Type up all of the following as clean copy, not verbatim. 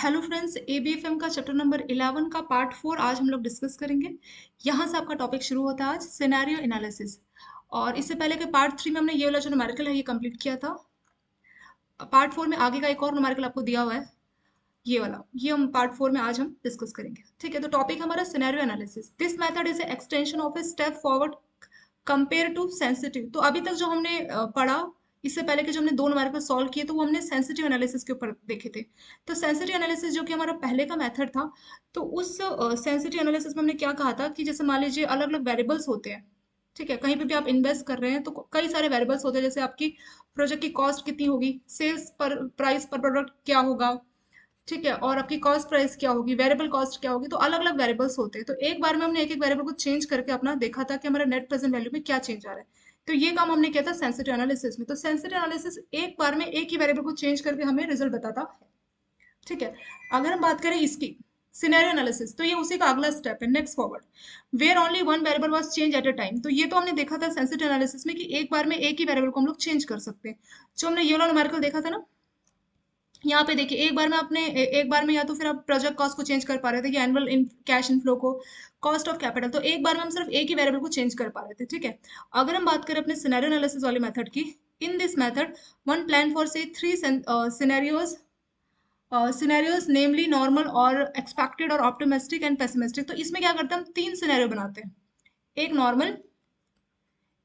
Hello friends, एबीएफएम का chapter number 11 का part 4 आज हम लोग डिस्कस करेंगे। यहाँ से आपका टॉपिक शुरू होता है आज सिनेरियो एनालिसिस। और इससे पहले के पार्ट 3 में हमने ये वाला जो न्यूमेरिकल है ये कंप्लीट किया था। पार्ट 4 में आगे का एक और न्यूमेरिकल आपको दिया हुआ है, ये वाला, ये हम पार्ट 4 में आज हम डिस्कस करेंगे। ठीक है, तो टॉपिक हमारा scenario analysis. This method is extension of a step forward compare to sensitive. तो अभी तक जो हमने पढ़ा, इससे पहले के जो हमने दो न्यूमेरिकल सॉल्व किए तो वो हमने सेंसिटिव एनालिसिस के ऊपर देखे थे। तो सेंसिटिव एनालिसिस जो कि हमारा पहले का मेथड था, तो उस सेंसिटिव एनालिसिस में हमने क्या कहा था कि जैसे मान लीजिए अलग अलग वेरिएबल्स होते हैं। ठीक है, कहीं पे भी आप इन्वेस्ट कर रहे हैं तो कई सारे वेरिएबल्स होते हैं, जैसे आपकी प्रोजेक्ट की कॉस्ट कितनी होगी, सेल्स पर प्राइस पर प्रोडक्ट क्या होगा, ठीक है, और आपकी कॉस्ट प्राइस क्या होगी, वेरिएबल कॉस्ट क्या होगी। तो अलग अलग वेरिएबल्स होते हैं, तो एक बार में हमने एक एक वेरिएबल को चेंज करके अपना देखा था कि हमारा नेट प्रेजेंट वैल्यू में क्या चेंज आ रहा है। तो ये काम हमने किया था सेंसिटिव एनालिसिस में। तो सेंसिटिव एनालिसिस एक बार में एक ही वेरिएबल को चेंज करके हमें रिजल्ट बताता है। ठीक है, अगर हम बात करें इसकी सिनेरियो एनालिसिस, तो ये उसी का अगला स्टेप है, next forward, where only one variable was change at a time. तो ये तो हमने देखा था सेंसिटिव एनालिसिस में कि एक बार में एक ही वेरिएबल को हम लोग चेंज कर सकते हैं। जो हमने ये वाला न्यूमेरिकल देखा था ना, यहाँ पे देखिए एक बार में आपने एक बार में या तो फिर आप प्रोजेक्ट कॉस्ट को चेंज कर पा रहे थे कि एनुअल इन कैश इनफ्लो को, कॉस्ट ऑफ कैपिटल, तो एक बार में हम सिर्फ एक ही वेरिएबल को चेंज कर पा रहे थे। ठीक है, अगर हम बात करें अपने सिनेरियो एनालिसिस वाले मेथड की, in this method one plan for से थ्री सिनेरियोज, सिनेरियोज नेमली नॉर्मल और एक्सपेक्टेड और ऑप्टिमिस्टिक एंड पेसिमिस्टिक। तो इसमें क्या करते हैं, हम तीन सिनेरियो बनाते हैं, एक नॉर्मल,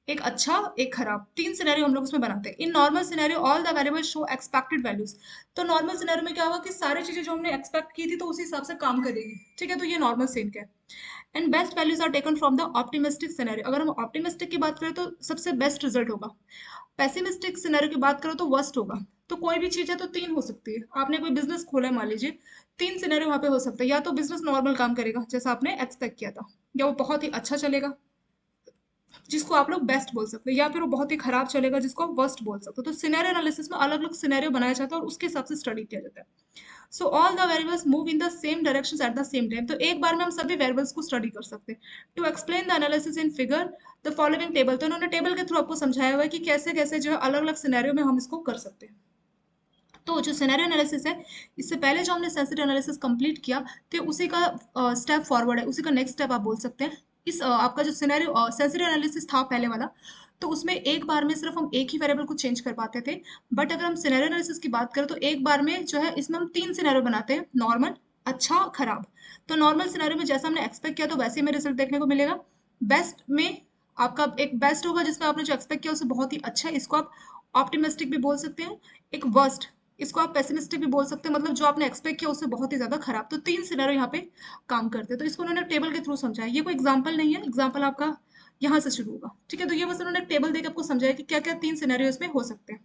एक अच्छा, एक खराब, तीन सिनेरियो हम लोग उसमें बनाते हैं। In normal scenario all the variables show expected values. तो नॉर्मल सिनेरियो में क्या होगा कि सारी चीजें जो हमने एक्सपेक्ट की थी तो उसी हिसाब से काम करेगी। ठीक है, तो ये नॉर्मल सीन का है। And best values are taken from the optimistic scenario. अगर हम ऑप्टिमिस्टिक की बात करें तो सबसे बेस्ट रिजल्ट होगा। पेसिमिस्टिक सिनेरियो की बात करो तो वर्स्ट होगा। तो कोई भी चीज है तो तीन हो सकती है। आपने कोई बिजनेस खोला है मान लीजिए, तीन सिनेरियो वहां पे हो सकता है, या तो बिजनेस नॉर्मल काम करेगा जैसा आपने एक्सपेक्ट किया था, या वो बहुत ही अच्छा चलेगा जिसको आप लोग बेस्ट बोल सकते हैं, या फिर वो बहुत ही खराब चलेगा जिसको आप वर्स्ट बोल सकते हो। तो सिनेरियो एनालिसिस में अलग अलग सिनेरियो बनाया जाता है और उसके हिसाब से स्टडी किया जाता है। So all the variables move in the same direction at the same time. तो एक बार में हम सभी वेरिएबल्स को स्टडी कर सकते हैं। To explain the analysis in figure the following table. तो इन्होंने टेबल के थ्रू आपको समझाया हुआ है कि कैसे कैसे जो है अलग अलग सिनेरियो में हम इसको कर सकते हैं। तो जो सिनेरियो एनालिसिस है, इससे पहले जो हमने सेंसिटिव एनालिसिस कंप्लीट किया, तो उसी का स्टेप फॉरवर्ड है, उसी का नेक्स्ट स्टेप आप बोल सकते हैं। इस आपका जो सिनेरियो सेंसिटिव एनालिसिस था पहले वाला, तो उसमें एक बार में सिर्फ हम एक ही वेरिएबल को चेंज कर पाते थे। बट अगर हम सिनेरियो एनालिसिस की बात करें तो एक बार में जो है इसमें हम तीन सिनेरियो बनाते हैं, नॉर्मल, अच्छा, खराब। तो नॉर्मल सिनेरियो में जैसा हमने एक्सपेक्ट किया तो वैसे ही हमें रिजल्ट देखने को मिलेगा। बेस्ट में आपका एक बेस्ट होगा जिसमें आपने जो एक्सपेक्ट किया उससे बहुत ही अच्छा है, इसको आप ऑप्टिमिस्टिक भी बोल सकते हैं। एक वर्स्ट, इसको आप पेसिमिस्टिक भी बोल सकते हैं, मतलब जो आपने एक्सपेक्ट किया उससे बहुत ही ज्यादा खराब। तो तीन सिनेरियो यहाँ पे काम करते हैं। तो इसको उन्होंने टेबल के थ्रू समझाया, ये कोई एग्जाम्पल नहीं है, एग्जाम्पल आपका यहाँ से शुरू होगा। ठीक है, तो ये बस उन्होंने टेबल देकर आपको समझाया कि क्या क्या तीन सिनेरियो इसमें हो सकते हैं।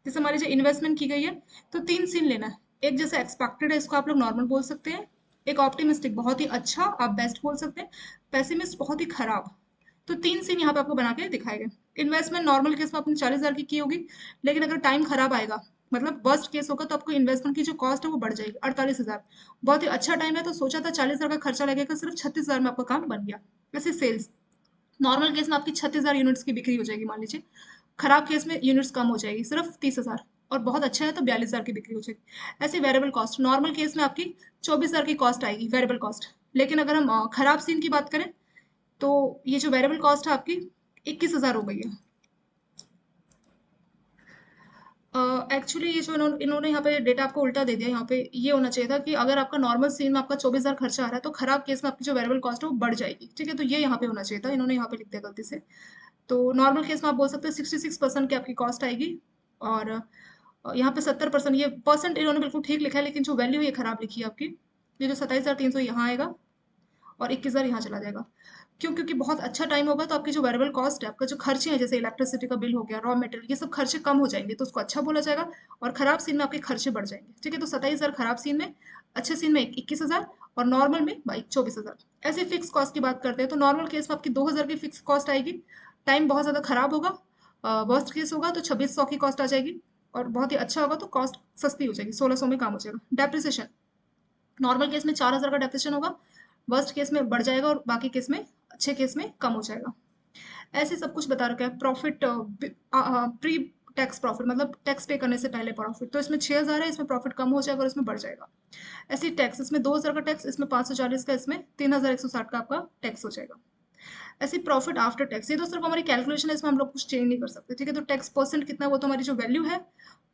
जैसे मान लीजिए इन्वेस्टमेंट की गई है, तो तीन सीन लेना है। एक जैसे एक्सपेक्टेड है, इसको आप लोग नॉर्मल बोल सकते हैं। एक ऑप्टिमिस्टिक, बहुत ही अच्छा, आप बेस्ट बोल सकते हैं। पेसिमिस्ट, बहुत ही खराब। तो तीन सीन यहाँ पे आपको बना के दिखाए गए। इन्वेस्टमेंट नॉर्मल केस में आपने 40,000 की होगी, लेकिन अगर टाइम खराब आएगा, मतलब वर्स्ट केस होगा, तो आपको इन्वेस्टमेंट की जो कॉस्ट है वो बढ़ जाएगी 48,000। बहुत ही अच्छा टाइम है तो सोचा था 40,000 का खर्चा लगेगा, सिर्फ 36,000 में आपका काम बन गया। वैसे सेल्स नॉर्मल केस में आपकी 36,000 यूनिट्स की बिक्री हो जाएगी मान लीजिए, खराब केस में यूनिट्स कम हो जाएगी, सिर्फ 30,000, और बहुत अच्छा है तो 42,000 की बिक्री हो जाएगी। ऐसे वेरिएबल कॉस्ट नॉर्मल केस में आपकी 24,000 की कॉस्ट आएगी, वेरिएबल कॉस्ट। लेकिन अगर हम खराब सीन की बात करें तो ये जो वेरिएबल कॉस्ट है आपकी 21,000 हो गई है। एक्चुअली ये जो इन्होंने यहाँ पे डेटा आपको उल्टा दे दिया। यहाँ पे ये होना चाहिए था कि अगर आपका नॉर्मल सीन में आपका 24,000 खर्चा आ रहा है तो खराब केस में आपकी जो वेरिएबल कॉस्ट है वो बढ़ जाएगी। ठीक है, तो ये यहाँ पे होना चाहिए था, इन्होंने यहाँ पे लिख दिया गलती से। तो नॉर्मल केस में आप बोल सकते हैं 66% की आपकी कॉस्ट आएगी, और यहाँ पे 70%, ये परसेंट इन्होंने बिल्कुल ठीक लिखा है, लेकिन जो वैल्यू ये खराब लिखी है आपकी। ये जो 27,300 यहाँ आएगा और 21,000 यहाँ चला जाएगा। क्यों? क्योंकि बहुत अच्छा टाइम होगा तो आपकी जो वेरिएबल कॉस्ट है, आपका जो खर्चे हैं, जैसे इलेक्ट्रिसिटी का बिल हो गया, रॉ मटेरियल, ये सब खर्चे कम हो जाएंगे, तो उसको अच्छा बोला जाएगा। और खराब सीन में आपके खर्चे बढ़ जाएंगे। ठीक है, तो 27,000 खराब सीन में, अच्छे सीन में 21,000, और नॉर्मल में भाई 24,000। ऐसे फिक्स कॉस्ट की बात करते हैं तो नॉर्मल केस में आपकी 2,000 की फिक्स कॉस्ट आएगी। टाइम बहुत ज़्यादा खराब होगा, वर्स्ट केस होगा तो 2600 की कॉस्ट आ जाएगी, और बहुत ही अच्छा होगा तो कॉस्ट सस्ती हो जाएगी, 1600 में काम हो जाएगा। डेप्रिसिएशन नॉर्मल केस में 4,000 का डेप्रिसिएशन होगा, वर्स्ट केस में बढ़ जाएगा, और बाकी केस में, अच्छे केस में कम हो जाएगा। ऐसे सब कुछ बता रखा है। प्रॉफिट प्री टैक्स प्रॉफिट मतलब टैक्स पे करने से पहले प्रॉफिट, तो इसमें 6,000 है, इसमें प्रॉफिट कम हो जाएगा और इसमें बढ़ जाएगा। ऐसे ही टैक्स, इसमें 2,000 का टैक्स, इसमें 540 का, इसमें 3,160 का आपका टैक्स हो जाएगा। ऐसे प्रॉफिट आफ्टर टैक्स, ये तो सिर्फ हमारी कैलकुलेशन है, इसमें हम लोग कुछ चेंज नहीं कर सकते, ठीक है। तो टैक्स परसेंट कितना है वो तो हमारी जो वैल्यू है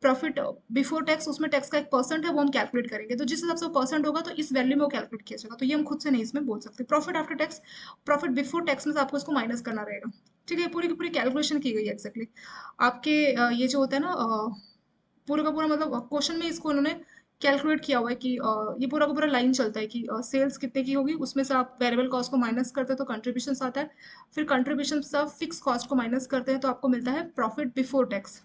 प्रॉफिट बिफोर टैक्स, उसमें टैक्स का एक परसेंट है वो हम कैलकुलेट करेंगे, तो जिस हिसाब से वो परसेंट होगा तो इस वैल्यू में वो कैलकुलेट किया जाएगा, तो ये हम खुद से नहीं इसमें बोल सकते। Profit after tax, profit before tax में से आपको इसको माइनस करना रहेगा, ठीक है। पूरी की पूरी कैलकुलेशन की गई है एक्जैक्टली आपके ये जो होता है ना पूरा का पूरा, मतलब क्वेश्चन में इसको उन्होंने कैलकुलेट किया हुआ है कि ये पूरा का पूरा लाइन चलता है कि सेल्स कितने की होगी, उसमें से आप वेरिएबल कॉस्ट को माइनस करते हैं तो कंट्रीब्यूशन आता है, फिर कंट्रीब्यूशन से आप फिक्स कॉस्ट को माइनस करते हैं तो आपको मिलता है प्रॉफिट बिफोर टैक्स,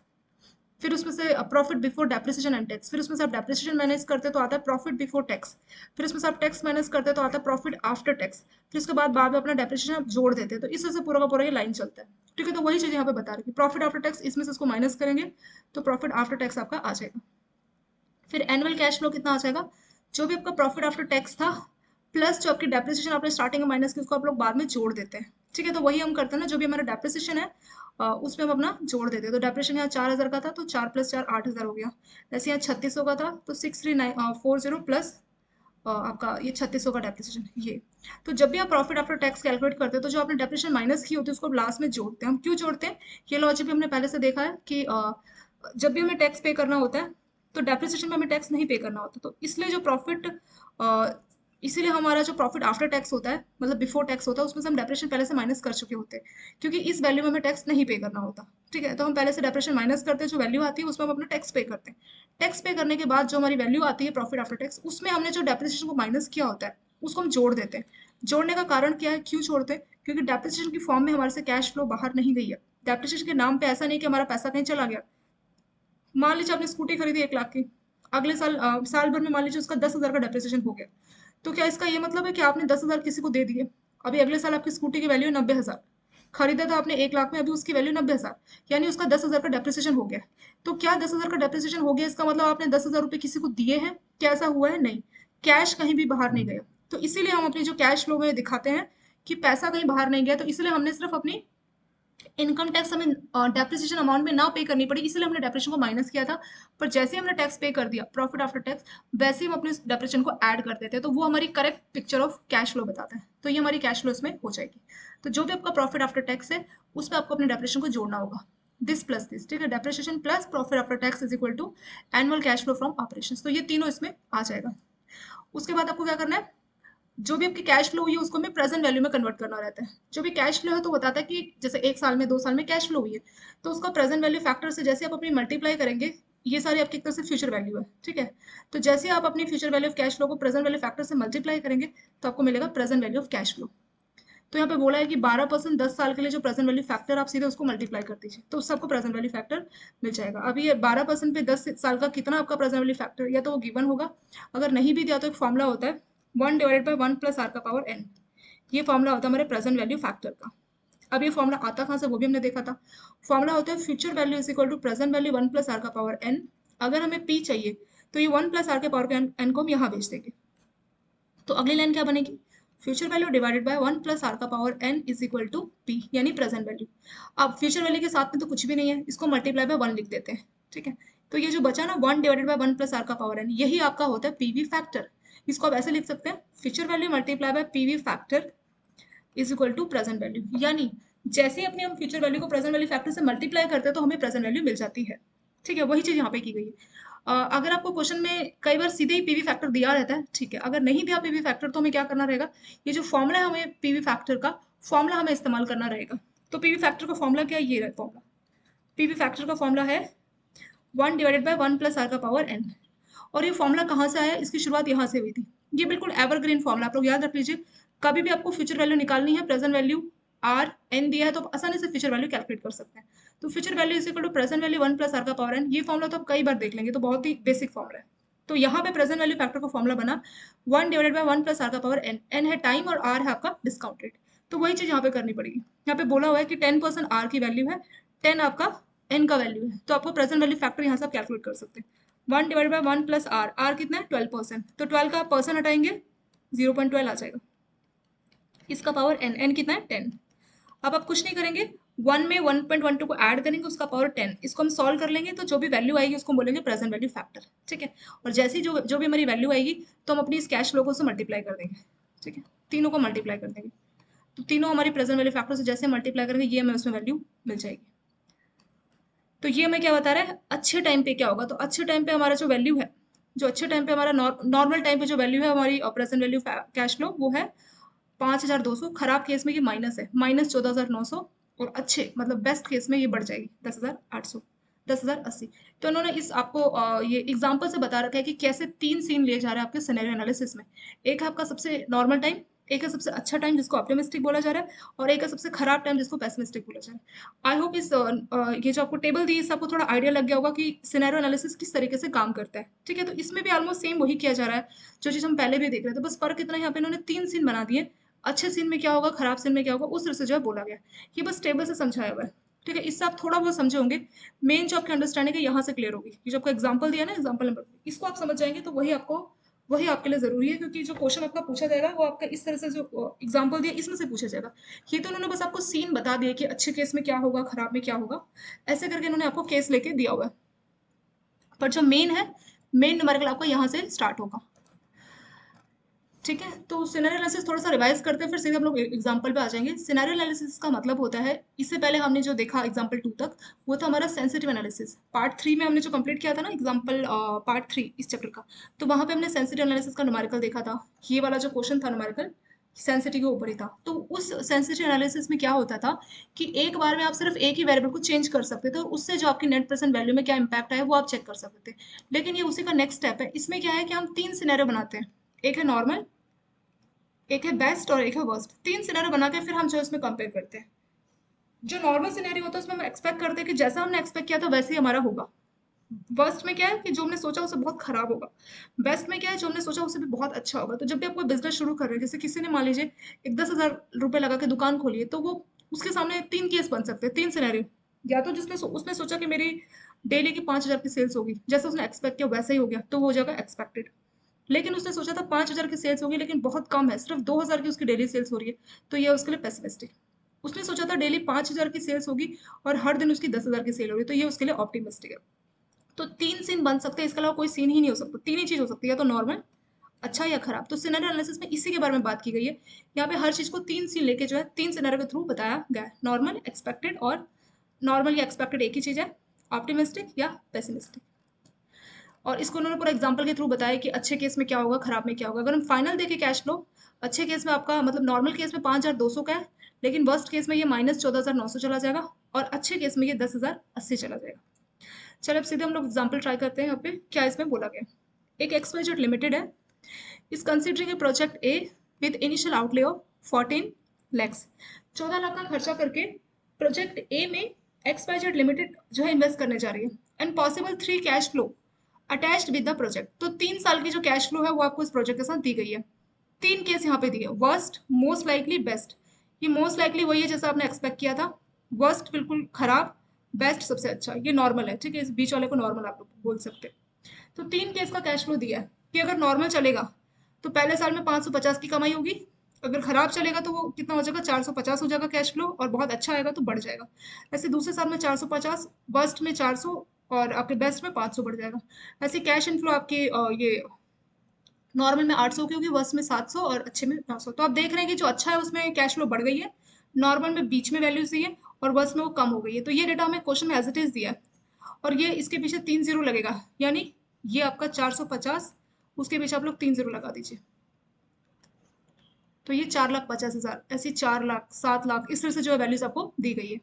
फिर उसमें से profit before depreciation and tax, फिर उसमें से आप डेप्रिसिएशन माइनस करते हैं तो आता है प्रॉफिट बिफोर टैक्स, फिर उसमें से आप टैक्स माइनस करते हैं तो आता है प्रॉफिट आफ्टर टैक्स, फिर उसके बाद में अपना डेप्रिसिएशन आप जोड़ देते हैं, तो इस तरह से पूरा का पूरा ये लाइन चलता है, ठीक है। तो वही चीज़ यहाँ पे बता रही है, प्रॉफिट आफ्टर टैक्स इसमें से इसको माइनस करेंगे तो प्रॉफिट आफ्टर टैक्स आपका आ जाएगा। फिर एनुअल कैश फ्लो कितना आ जाएगा, जो भी आपका प्रॉफिट आफ्टर टैक्स था प्लस जो आपकी डेप्रिसिएशन आपने स्टार्टिंग में माइनस की उसको आप लोग बाद में जोड़ देते हैं, ठीक है। तो वही हम करते हैं ना, जो भी हमारा डेप्रिसिएशन है उसमें हम अपना जोड़ देते हैं, तो डेप्रिसिएशन यहाँ 4,000 का था तो 4 + 4 8,000 हो गया, जैसे यहाँ 3600 का था तो 63940 प्लस आपका ये 3600 का डेप्रिसिएशन ये। तो जब भी आप प्रॉफिट आफ्टर टैक्स कैलकुलेट करते हैं तो जो आपने डेप्रिसिएशन माइनस की होती है उसको लास्ट में जोड़ते हैं। हम क्यों जोड़ते हैं, ये लॉजिक भी हमने पहले से देखा है कि जब भी हमें टैक्स पे करना होता है तो डेप्रिसिएशन में हमें टैक्स नहीं पे करना होता, तो इसलिए जो प्रॉफिट इसीलिए हमारा जो प्रॉफिट आफ्टर टैक्स होता है मतलब बिफोर टैक्स होता है उसमें से हम डेप्रिसिएशन पहले से माइनस कर चुके होते हैं, क्योंकि इस वैल्यू में हमें टैक्स नहीं पे करना होता, ठीक है। तो हम पहले से डेप्रिसिएशन माइनस करते हैं, जो वैल्यू आती है उसमें हम अपना टैक्स पे करते हैं। टैक्स पे करने के बाद जो हमारी वैल्यू आती है प्रॉफिट आफ्टर टैक्स, उसमें हमने जो डेप्रिसिएशन को माइनस किया होता है उसको हम जोड़ देते हैं। जोड़ने का कारण क्या है, क्यों जोड़ते हैं, क्योंकि डेप्रिसिएशन की फॉर्म में हमारे से कैश फ्लो बाहर नहीं गई है। डेप्रिसिएशन के नाम पे ऐसा नहीं कि हमारा पैसा कहीं चला गया। मान लीजिए आपने स्कूटी खरीदी 1 लाख की, अगले साल साल भर में मान लीजिए उसका 10,000 का डेप्रिसिएशन हो गया, तो क्या इसका ये मतलब है कि आपने 10,000 किसी को दे दिए, अभी अगले साल आपकी स्कूटी की वैल्यू 90,000, खरीदा था आपने 1 लाख में, अभी उसकी वैल्यू 90,000, यानी उसका 10,000 का डेप्रिसिएशन हो गया। तो क्या 10,000 का डेप्रिसिएशन हो गया इसका मतलब आपने 10,000 रुपये किसी को दिए हैं, क्या ऐसा हुआ है, नहीं। कैश कहीं भी बाहर नहीं गया, तो इसीलिए हम अपनी जो कैश फ्लो में दिखाते हैं कि पैसा कहीं बाहर नहीं गया, तो इसलिए हमने सिर्फ अपनी इनकम टैक्स हमें डेप्रिसिएशन अमाउंट में ना पे करनी पड़ी, इसलिए हमने डेप्रिसिएशन को माइनस किया था। पर जैसे ही हमने टैक्स पे कर दिया प्रॉफिट आफ्टर टैक्स, वैसे ही हम अपने डेप्रिसिएशन को ऐड कर देते हैं, तो वो हमारी correct picture of cash flow बताता है, तो ये हमारी कैश फ्लो इसमें हो जाएगी। तो जो भी आपका प्रॉफिट आफ्टर टैक्स है उसमें आपको अपने डेप्रिसिएशन को जोड़ना होगा, दिस प्लस दिस, ठीक है। Depreciation plus profit after tax is equal to annual cash flow from operation, तो ये तीनों इसमें आ जाएगा। उसके बाद आपको क्या करना है, जो भी आपकी कैश फ्लो हुई है उसको हमें प्रेजेंट वैल्यू में कन्वर्ट करना रहता है। जो भी कैश फ्लो है तो बताता है कि जैसे 1 साल में 2 साल में कैश फ्लो हुई है, तो उसका प्रेजेंट वैल्यू फैक्टर से जैसे आप अपनी मल्टीप्लाई करेंगे, ये सारी आपकी एक तरह से फ्यूचर वैल्यू है, ठीक है। तो जैसे आप अपनी future value of cash flow को प्रेजेंट वैल्यू फैक्टर से मल्टीप्लाई करेंगे तो आपको मिलेगा present value of cash flow. तो यहाँ पे बोला है कि 12% 10 साल के लिए जो प्रेजेंट वैल्यू फैक्टर आप सीधे उसको मल्टीप्लाई कर दीजिए तो उससे आपको प्रेजेंट वैल्यू फैक्टर मिल जाएगा। अभी ये 12% पे 10 साल का कितना आपका प्रेजेंट वैल्यू फैक्टर, या तो वो गिवन होगा, अगर नहीं भी दिया तो एक फॉर्मूला होता है 1/1 + r⁴n, ये फॉर्मूला होता है हमारे प्रेजेंट वैल्यू फैक्टर का। अब ये फॉर्मूला आता कहाँ से वो भी हमने देखा था, फॉर्मूला होता है future value is equal to present value 1 + r⁴n। अगर हमें पी चाहिए तो ये 1 + r⁴n को हम यहाँ भेज देंगे, तो अगली लाइन क्या बनेगी, future value divided by 1 + r⁴n is equal to P, यानी प्रेजेंट वैल्यू। अब फ्यूचर वैल्यू के साथ में तो कुछ भी नहीं है, इसको मल्टीप्लाई बाय 1 लिख देते हैं, ठीक है। तो ये जो बचा ना 1/1 + r⁴n, यही आपका होता है पीवी फैक्टर। इसको आप ऐसे लिख सकते हैं, future value multiply by PV factor is equal to present value, यानी जैसे ही अपने हम फ्यूचर वैल्यू को प्रेजेंट वैल्यू फैक्टर से मल्टीप्लाई करते हैं तो हमें प्रेजेंट वैल्यू मिल जाती है, ठीक है। वही चीज यहाँ पे की गई है। अगर आपको क्वेश्चन में कई बार सीधे ही पीवी फैक्टर दिया रहता है, ठीक है, अगर नहीं दिया पीवी फैक्टर तो हमें क्या करना रहेगा, ये जो फॉर्मूला है हमें पीवी फैक्टर का फॉर्मूला हमें इस्तेमाल करना रहेगा। तो पीवी फैक्टर का फॉर्मूला क्या है, ये फॉर्मूला पीवी फैक्टर का फॉर्मूला है 1/1 + r⁴n। और ये फॉर्मूला कहाँ से आया, इसकी शुरुआत यहाँ से हुई थी, ये बिल्कुल एवरग्रीन फॉर्मूला, आप लोग याद रख लीजिए। कभी भी आपको फ्यूचर वैल्यू निकालनी है, प्रेजेंट वैल्यू आर एन दिया है तो आप आसानी से फ्यूचर वैल्यू कैलकुलेट कर सकते हैं। तो future value is equal to present value 1 + r⁴n, ये फॉर्मूला तो आप कई बार देख लेंगे, तो बहुत ही बेसिक फॉर्मूला है। तो यहाँ पे प्रेजेंट वैल्यू फैक्टर का फॉर्मूला बना 1/1 + r⁴n, n है टाइम और r है आपका डिस्काउंटेड, तो वही चीज यहाँ पे करनी पड़ेगी। यहाँ पे बोला हुआ है कि 10% r की वैल्यू है, 10 आपका n का वैल्यू है, तो आपको प्रेजेंट वैल्यू फैक्टर यहाँ से आप कैलकुलेट कर सकते हैं। 1/1 + r, r कितना है 12%, तो 12 का परसेंट हटाएंगे 0.12 आ जाएगा, इसका पावर n, n कितना है 10। अब आप कुछ नहीं करेंगे, 1 में 1.12 को ऐड करेंगे, उसका पावर 10, इसको हम सॉल्व कर लेंगे तो जो भी वैल्यू आएगी उसको बोलेंगे प्रेजेंट वैल्यू फैक्टर, ठीक है। और जैसे ही जो भी हमारी वैल्यू आएगी तो हम अपनी इस कैश फ्लो को से मल्टीप्लाई कर देंगे, ठीक है, तीनों को मल्टीप्लाई कर देंगे। तो तीनों हमारी प्रेजेंट वैल्यू फैक्टर से जैसे मल्टीप्लाई करेंगे ये हमें उसमें वैल्यू मिल जाएगी। तो ये हमें क्या बता रहा है, अच्छे टाइम पे क्या होगा। तो अच्छे टाइम पे हमारा जो वैल्यू है, जो अच्छे टाइम पे हमारा नॉर्मल टाइम पे जो वैल्यू है हमारी प्रेजेंट वैल्यू कैश फ्लो, वो है 5,200। खराब केस में ये माइनस है, -14,900। और अच्छे मतलब बेस्ट केस में ये बढ़ जाएगी 10,800, 10,080। तो उन्होंने इस आपको ये एग्जांपल से बता रखा है कि कैसे तीन सीन लिए जा रहे हैं आपके सिनेरियो एनालिसिस में। एक है आपका सबसे नॉर्मल टाइम, एक है सबसे अच्छा टाइम जिसको ऑप्टिमिस्टिक बोला जा रहा है, और एक है सबसे खराब टाइम जिसको पेसिमिस्टिक बोला जा रहा है। आई होप इस ये जो आपको टेबल दी इससे आपको थोड़ा आइडिया लग गया होगा कि सिनेरियो एनालिसिस किस तरीके से काम करता है, ठीक है। तो इसमें भी ऑलमोस्ट सेम वही किया जा रहा है जो चीज़ हम पहले भी देख रहे थे, बस फर्क इतना यहाँ पे इन्होंने तीन सीन बना दिए। अच्छे सीन में क्या होगा, खराब सीन में क्या होगा, उस तरह से जो है बोला गया। ये बस टेबल से समझाया हुआ है, ठीक है। इससे आप थोड़ा बहुत समझे होंगे। मेन जो आपकी अंडरस्टैंडिंग है यहाँ से क्लियर होगी। ये जो आपको एग्जाम्पल दिया ना, एग्जाम्पल नंबर, इसको आप समझ जाएंगे तो वही आपके लिए जरूरी है, क्योंकि जो क्वेश्चन आपका पूछा जाएगा वो आपका इस तरह से जो एग्जाम्पल दिया इसमें से पूछा जाएगा। ये तो उन्होंने बस आपको सीन बता दिया कि अच्छे केस में क्या होगा, खराब में क्या होगा, ऐसे करके इन्होंने आपको केस लेके दिया हुआ है। पर जो मेन है, मेन न्यूमेरिकल आपका यहाँ से स्टार्ट होगा, ठीक है। तो सिनेरियो एनालिसिस थोड़ा सा रिवाइज करते हैं, फिर सीधे हम लोग एग्जांपल पे आ जाएंगे। सिनेरियो एनालिसिस का मतलब होता है, इससे पहले हमने जो देखा एग्जांपल 2 तक, वो था हमारा सेंसिटिव एनालिसिस। पार्ट 3 में हमने जो कंप्लीट किया था ना एग्जांपल पार्ट 3 इस चैप्टर का, तो वहां पे हमने सेंसिटिव एनालिसिस का न्यूमेरिकल देखा था। ये वाला जो क्वेश्चन था न्यूमेरिकल सेंसिटिव के ऊपर ही था। तो उस सेंसिटिव एनालिसिस में क्या होता था कि एक बार में आप सिर्फ एक ही वेरिएबल को चेंज कर सकते थे और उससे जो आपकी नेट प्रेजेंट वैल्यू में क्या इंपैक्ट आया वो आप चेक कर सकते थे। लेकिन ये उसी का नेक्स्ट स्टेप है। इसमें क्या है कि हम तीन सिनेरियो बनाते हैं, एक है नॉर्मल, एक है बेस्ट और एक है वर्स्ट। तीन सिनेरियो बना के फिर हम जो है उसमें कंपेयर करते हैं। जो नॉर्मल सिनेरियो होता है उसमें हम एक्सपेक्ट करते हैं कि जैसा हमने एक्सपेक्ट किया था वैसे ही हमारा होगा। वर्स्ट में क्या है कि जो हमने सोचा उससे बहुत खराब होगा। बेस्ट में क्या है, जो हमने सोचा उससे भी बहुत अच्छा होगा। तो जब भी आप कोई बिजनेस शुरू कर रहे हैं, जैसे किसी ने मान लीजिए एक 10,000 रुपए लगा के दुकान खोली है, तो वो उसके सामने तीन केस बन सकते हैं, तीन सिनेरियो। या तो उसने सोचा कि मेरी डेली की 5,000 की सेल्स होगी, जैसे उसने एक्सपेक्ट किया वैसा ही हो गया, तो वो हो जाएगा एक्सपेक्टेड। लेकिन उसने सोचा था 5,000 की सेल्स होगी लेकिन बहुत कम है, सिर्फ 2,000 की उसकी डेली सेल्स हो रही है, तो ये उसके लिए पेसिमिस्टिक। उसने सोचा था डेली 5,000 की सेल्स होगी और हर दिन उसकी 10,000 की सेल हो रही है, तो ये उसके लिए ऑप्टिमिस्टिक है। तो तीन सीन बन सकते हैं, इसके अलावा कोई सीन ही नहीं हो सकता। तीन ही चीज हो सकती है, या तो नॉर्मल, अच्छा या खराब। तो सिनेरियो एनालिसिस में इसी के बारे में बात की गई है। यहाँ पे हर चीज को तीन सीन लेके जो है तीन सिनेरियो के थ्रू बताया गया है, नॉर्मल, एक्सपेक्टेड और नॉर्मल या एक्सपेक्टेड एक ही चीज है, ऑप्टिमिस्टिक या पेसिमिस्टिक। और इसको उन्होंने पूरा एग्जाम्पल के थ्रू बताया कि अच्छे केस में क्या होगा, खराब में क्या होगा। अगर हम फाइनल देखें कैश फ्लो, अच्छे केस में आपका मतलब नॉर्मल केस में 5,200 का है, लेकिन वर्स्ट केस में ये -14,900 चला जाएगा, और अच्छे केस में ये 10,080 चला जाएगा। चलो अब सीधे हम लोग एग्जाम्पल ट्राई करते हैं। यहाँ पे क्या इसमें बोला गया, एक XYZ लिमिटेड है, is considering A project A with initial outlay of 14 lakhs. 14 lakh का खर्चा करके प्रोजेक्ट ए में XYZ लिमिटेड जो है इन्वेस्ट करने जा रही है, and possible 3 cash flow attached with the project. तो 3 साल की जो कैश फ्लो है वो आपको इस प्रोजेक्ट के साथ दी गई है। तीन केस यहाँ पे दिए, वर्स्ट, मोस्ट लाइकली, बेस्ट। ये मोस्ट लाइकली वही है जैसा आपने एक्सपेक्ट किया था, वर्स्ट बिल्कुल खराब, बेस्ट सबसे अच्छा। ये नॉर्मल है, ठीक है, इस बीच वाले को नॉर्मल आप लोग बोल सकते हैं। तो तीन केस का कैश फ्लो दिया है कि अगर नॉर्मल चलेगा तो पहले साल में 550 की कमाई होगी, अगर खराब चलेगा तो वो कितना हो जाएगा, 450 हो जाएगा कैश फ्लो, और बहुत अच्छा आएगा तो बढ़ जाएगा। ऐसे दूसरे साल में 450, वर्स्ट में 400, और आपके बेस्ट में 500 बढ़ जाएगा। ऐसे कैश इनफ्लो आपके ये नॉर्मल में 800 की होगी, वर्स्ट में 700 और अच्छे में 900। तो आप देख रहे हैं कि जो अच्छा है उसमें कैश फ्लो बढ़ गई है, नॉर्मल में बीच में वैल्यूज दी है, और वर्स्ट में वो कम हो गई है। तो ये डेटा हमें क्वेश्चन में एज इट इज दिया है, और ये इसके पीछे 3 जीरो लगेगा, यानी ये आपका 450, उसके पीछे आप लोग 3 जीरो लगा दीजिए, तो ये 4,50,000, ऐसी 4 लाख, 7 लाख, इस तरह से जो है वैल्यूज आपको दी गई है।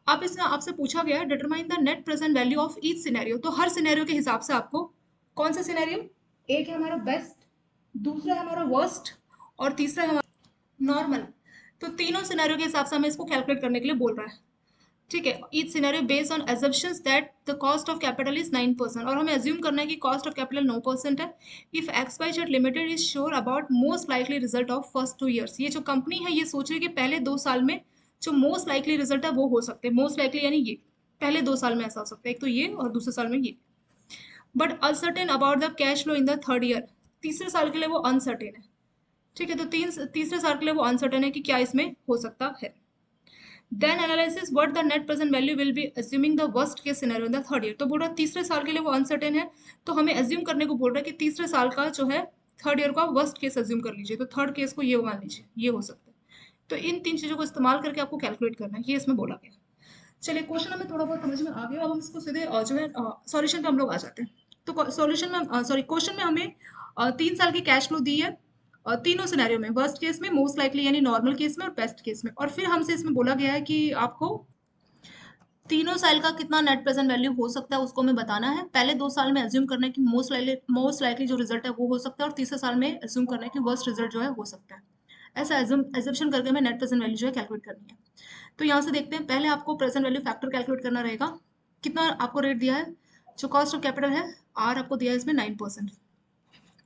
अब इसमें आपसे पूछा गया है determine the net present value of each scenario. तो हर सिनेरियो के हिसाब से आपको कौन सा सिनेरियो, एक है हमारा बेस्ट, दूसरा है हमारा वर्स्ट, और तीसरा है हमारा नॉर्मल। तो तीनों सिनेरियो के हिसाब से हमें इसको कैलकुलेट करने के लिए बोल रहा है, ठीक है। Each scenario based on assumptions that the cost of capital is 9%, और हमें अज्यूम करना है कि कॉस्ट ऑफ कैपिटल 9% है। If XYZ limited is sure about most likely result of first 2 years। ये जो कंपनी है ये सोच रही है कि पहले 2 साल में जो मोस्ट लाइकली रिजल्ट है वो हो सकते हैं। मोस्ट लाइकली यानी ये पहले 2 साल में ऐसा हो सकता है, एक तो ये और दूसरे साल में ये। But uncertain about the cash flow in the third year. तीसरे साल के लिए वो अनसर्टेन है, ठीक है। तो तीसरे साल के लिए वो अनसर्टेन है कि क्या इसमें हो सकता है। Then analysis what the net present value will be assuming the worst case scenario in the third year. तो बोल रहा है तीसरे साल के लिए वो अनसर्टेन है, तो हमें अज्यूम करने को बोल रहा है कि तीसरे साल का जो है थर्ड ईयर का वर्स्ट केस अज्यूम कर लीजिए, तो थर्ड केस को ये मान लीजिए, ये हो सकता है। तो इन तीन चीजों को इस्तेमाल करके आपको कैलकुलेट करना है, ये इसमें बोला गया। चलिए क्वेश्चन हमें थोड़ा बहुत समझ में आ गया, अब हम इसको सीधे जो है सॉल्यूशन पे हम लोग आ जाते हैं। तो सॉल्यूशन में सॉरी क्वेश्चन में हमें 3 साल की कैश फ्लो दी है, तीनों सिनेरियो में, वर्स्ट केस में, मोस्ट लाइकली यानी नॉर्मल केस में और बेस्ट केस में। और फिर हमसे इसमें बोला गया है कि आपको तीनों साल का कितना नेट प्रेजेंट वैल्यू हो सकता है उसको हमें बताना है। पहले 2 साल में अज्यूम करना है कि मोस्ट लाइकली जो रिजल्ट है वो हो सकता है, और तीसरे साल में अज्यूम करना है कि वर्स्ट रिजल्ट जो है हो सकता है। ऐसा एजम्पशन करके हमें नेट प्रेजेंट वैल्यू जो है कैलकुलेट करनी है। तो यहाँ से देखते हैं, पहले आपको प्रेजेंट वैल्यू फैक्टर कैलकुलेट करना रहेगा। कितना आपको रेट दिया है, जो कॉस्ट ऑफ कैपिटल है आर आपको दिया है इसमें 9%।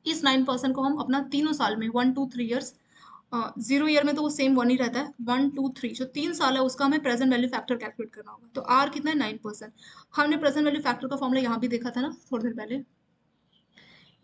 इस 9% को हम अपना तीनों साल में 1 2 3 ईयर्स, 0 ईयर में तो वो सेम 1 ही रहता है, 1 2 3 जो 3 साल है उसका हमें प्रेजेंट वैल्यू फैक्टर कैलकुलेट करना होगा। तो आर कितना है 9%। हमने प्रेजेंट वैल्यू फैक्टर का फॉर्मूला यहाँ भी देखा था ना थोड़ी देर पहले,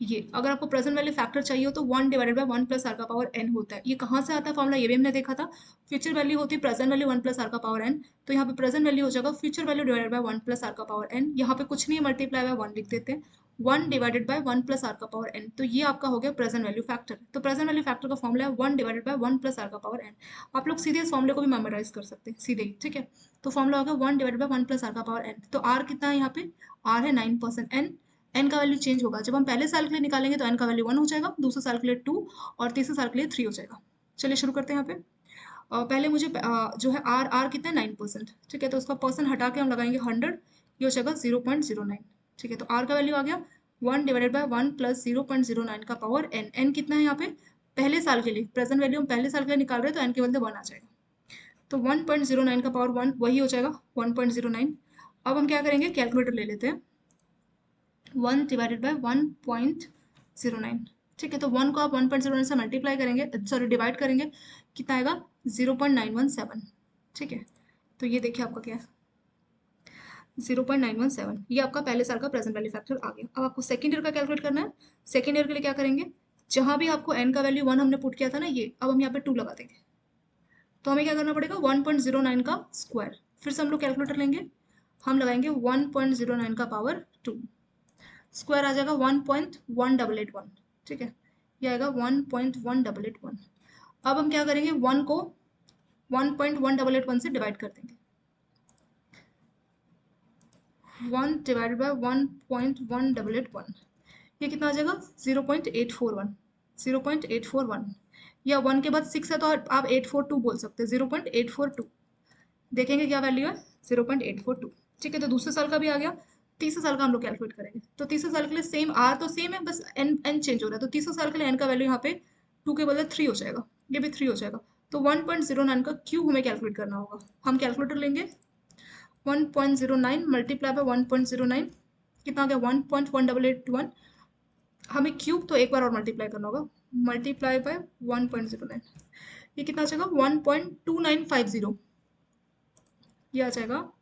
ये अगर आपको प्रेजेंट वैल्यू फैक्टर चाहिए हो तो 1/1 + r⁻n होता है। ये कहाँ से आता है फॉर्मूला, ये भी हमने देखा था। फ्यूचर वैल्यू होती है प्रेजेंट वैल्यू 1 + r⁻n, तो यहाँ पे प्रेजेंट वैल्यू हो जाएगा future value divided by 1 + r⁻n। यहाँ पे कुछ नहीं, मल्टीप्लाई बाय 1 लिख देते हैं, 1/1 + r⁻n। तो ये आपका हो गया प्रेजेंट वैल्यू फैक्टर। तो प्रेजेंट वैल्यू फैक्टर का फॉर्मूला है 1/1 + r⁻n। आप लोग सीधे इस फॉर्मूले को भी मेमोराइज कर सकते हैं सीधे ही, ठीक है। तो फॉर्मूला होगा 1/1 + r⁻n। तो आर कितना है यहाँ पे, आर है 9%। एन का वैल्यू चेंज होगा, जब हम पहले साल के लिए निकालेंगे तो एन का वैल्यू 1 हो जाएगा, दूसरे साल के लिए 2 और तीसरे साल के लिए 3 हो जाएगा। चलिए शुरू करते हैं यहाँ पे। पहले मुझे जो है आर आर कितना है 9%, ठीक है। तो उसका परसेंट हटा के हम लगाएंगे 100, ये हो जाएगा 0.09, ठीक है। तो आर का वैल्यू आ गया 1/1 + 0.09 का पावर एन। एन कितना है यहाँ पे, पहले साल के लिए, प्रेजेंट वैल्यू हम पहले साल के लिए निकाल रहे हैं तो एन के बदले 1 आ जाएगा। तो 1.09 का पावर 1 वही हो जाएगा 1.09। अब हम क्या करेंगे, कैलकुलेटर ले लेते हैं। 1/1.09, ठीक है। तो 1 को आप 1.09 से मल्टीप्लाई करेंगे, सॉरी डिवाइड करेंगे, कितना आएगा 0.917, ठीक है। तो ये देखिए आपका क्या है 0.917, ये आपका पहले साल का प्रेजेंट वैल्यू फैक्टर आ गया। अब आपको सेकेंड ईयर का कैलकुलेट करना है। सेकेंड ईयर के लिए क्या करेंगे, जहां भी आपको एन का वैल्यू 1 हमने पुट किया था ना, ये अब हम यहाँ पे 2 लगा देंगे। तो हमें क्या करना पड़ेगा 1.09 का स्क्वायर, फिर से हम लोग कैलकुलेटर लेंगे, हम लगाएंगे 1.09 का पावर 2, स्क्वायर आ जाएगा 1.1881, ठीक है। ये आएगा 1.1881। अब हम क्या करेंगे, 1 को 1.1881 से डिवाइड कर देंगे, 1/1.1881, ये कितना आ जाएगा 0.841, 0.841, या 1 के बाद 6 है तो आप 842 बोल सकते हैं, 0.842। देखेंगे क्या वैल्यू है 0.842, ठीक है। तो दूसरे साल का भी आ गया, तीसरे साल का हम लोग कैलकुलेट करेंगे। तो तीसरे साल के लिए सेम, आर तो सेम है, बस एन एन चेंज हो रहा है। तो तीसरे साल के लिए एन का वैल्यू यहाँ पे 2 के बदले 3 हो जाएगा, ये भी 3 हो जाएगा। तो 1.09 का क्यूब हमें कैलकुलेट करना होगा। हम कैलकुलेटर लेंगे, 1.09 मल्टीप्लाई बाय 1.09 कितना आ गया 1.1881। हमें क्यूब तो एक बार और मल्टीप्लाई करना होगा, मल्टीप्लाई बाय 1.09, ये कितना आ जाएगा 1.2950, ये आ जाएगा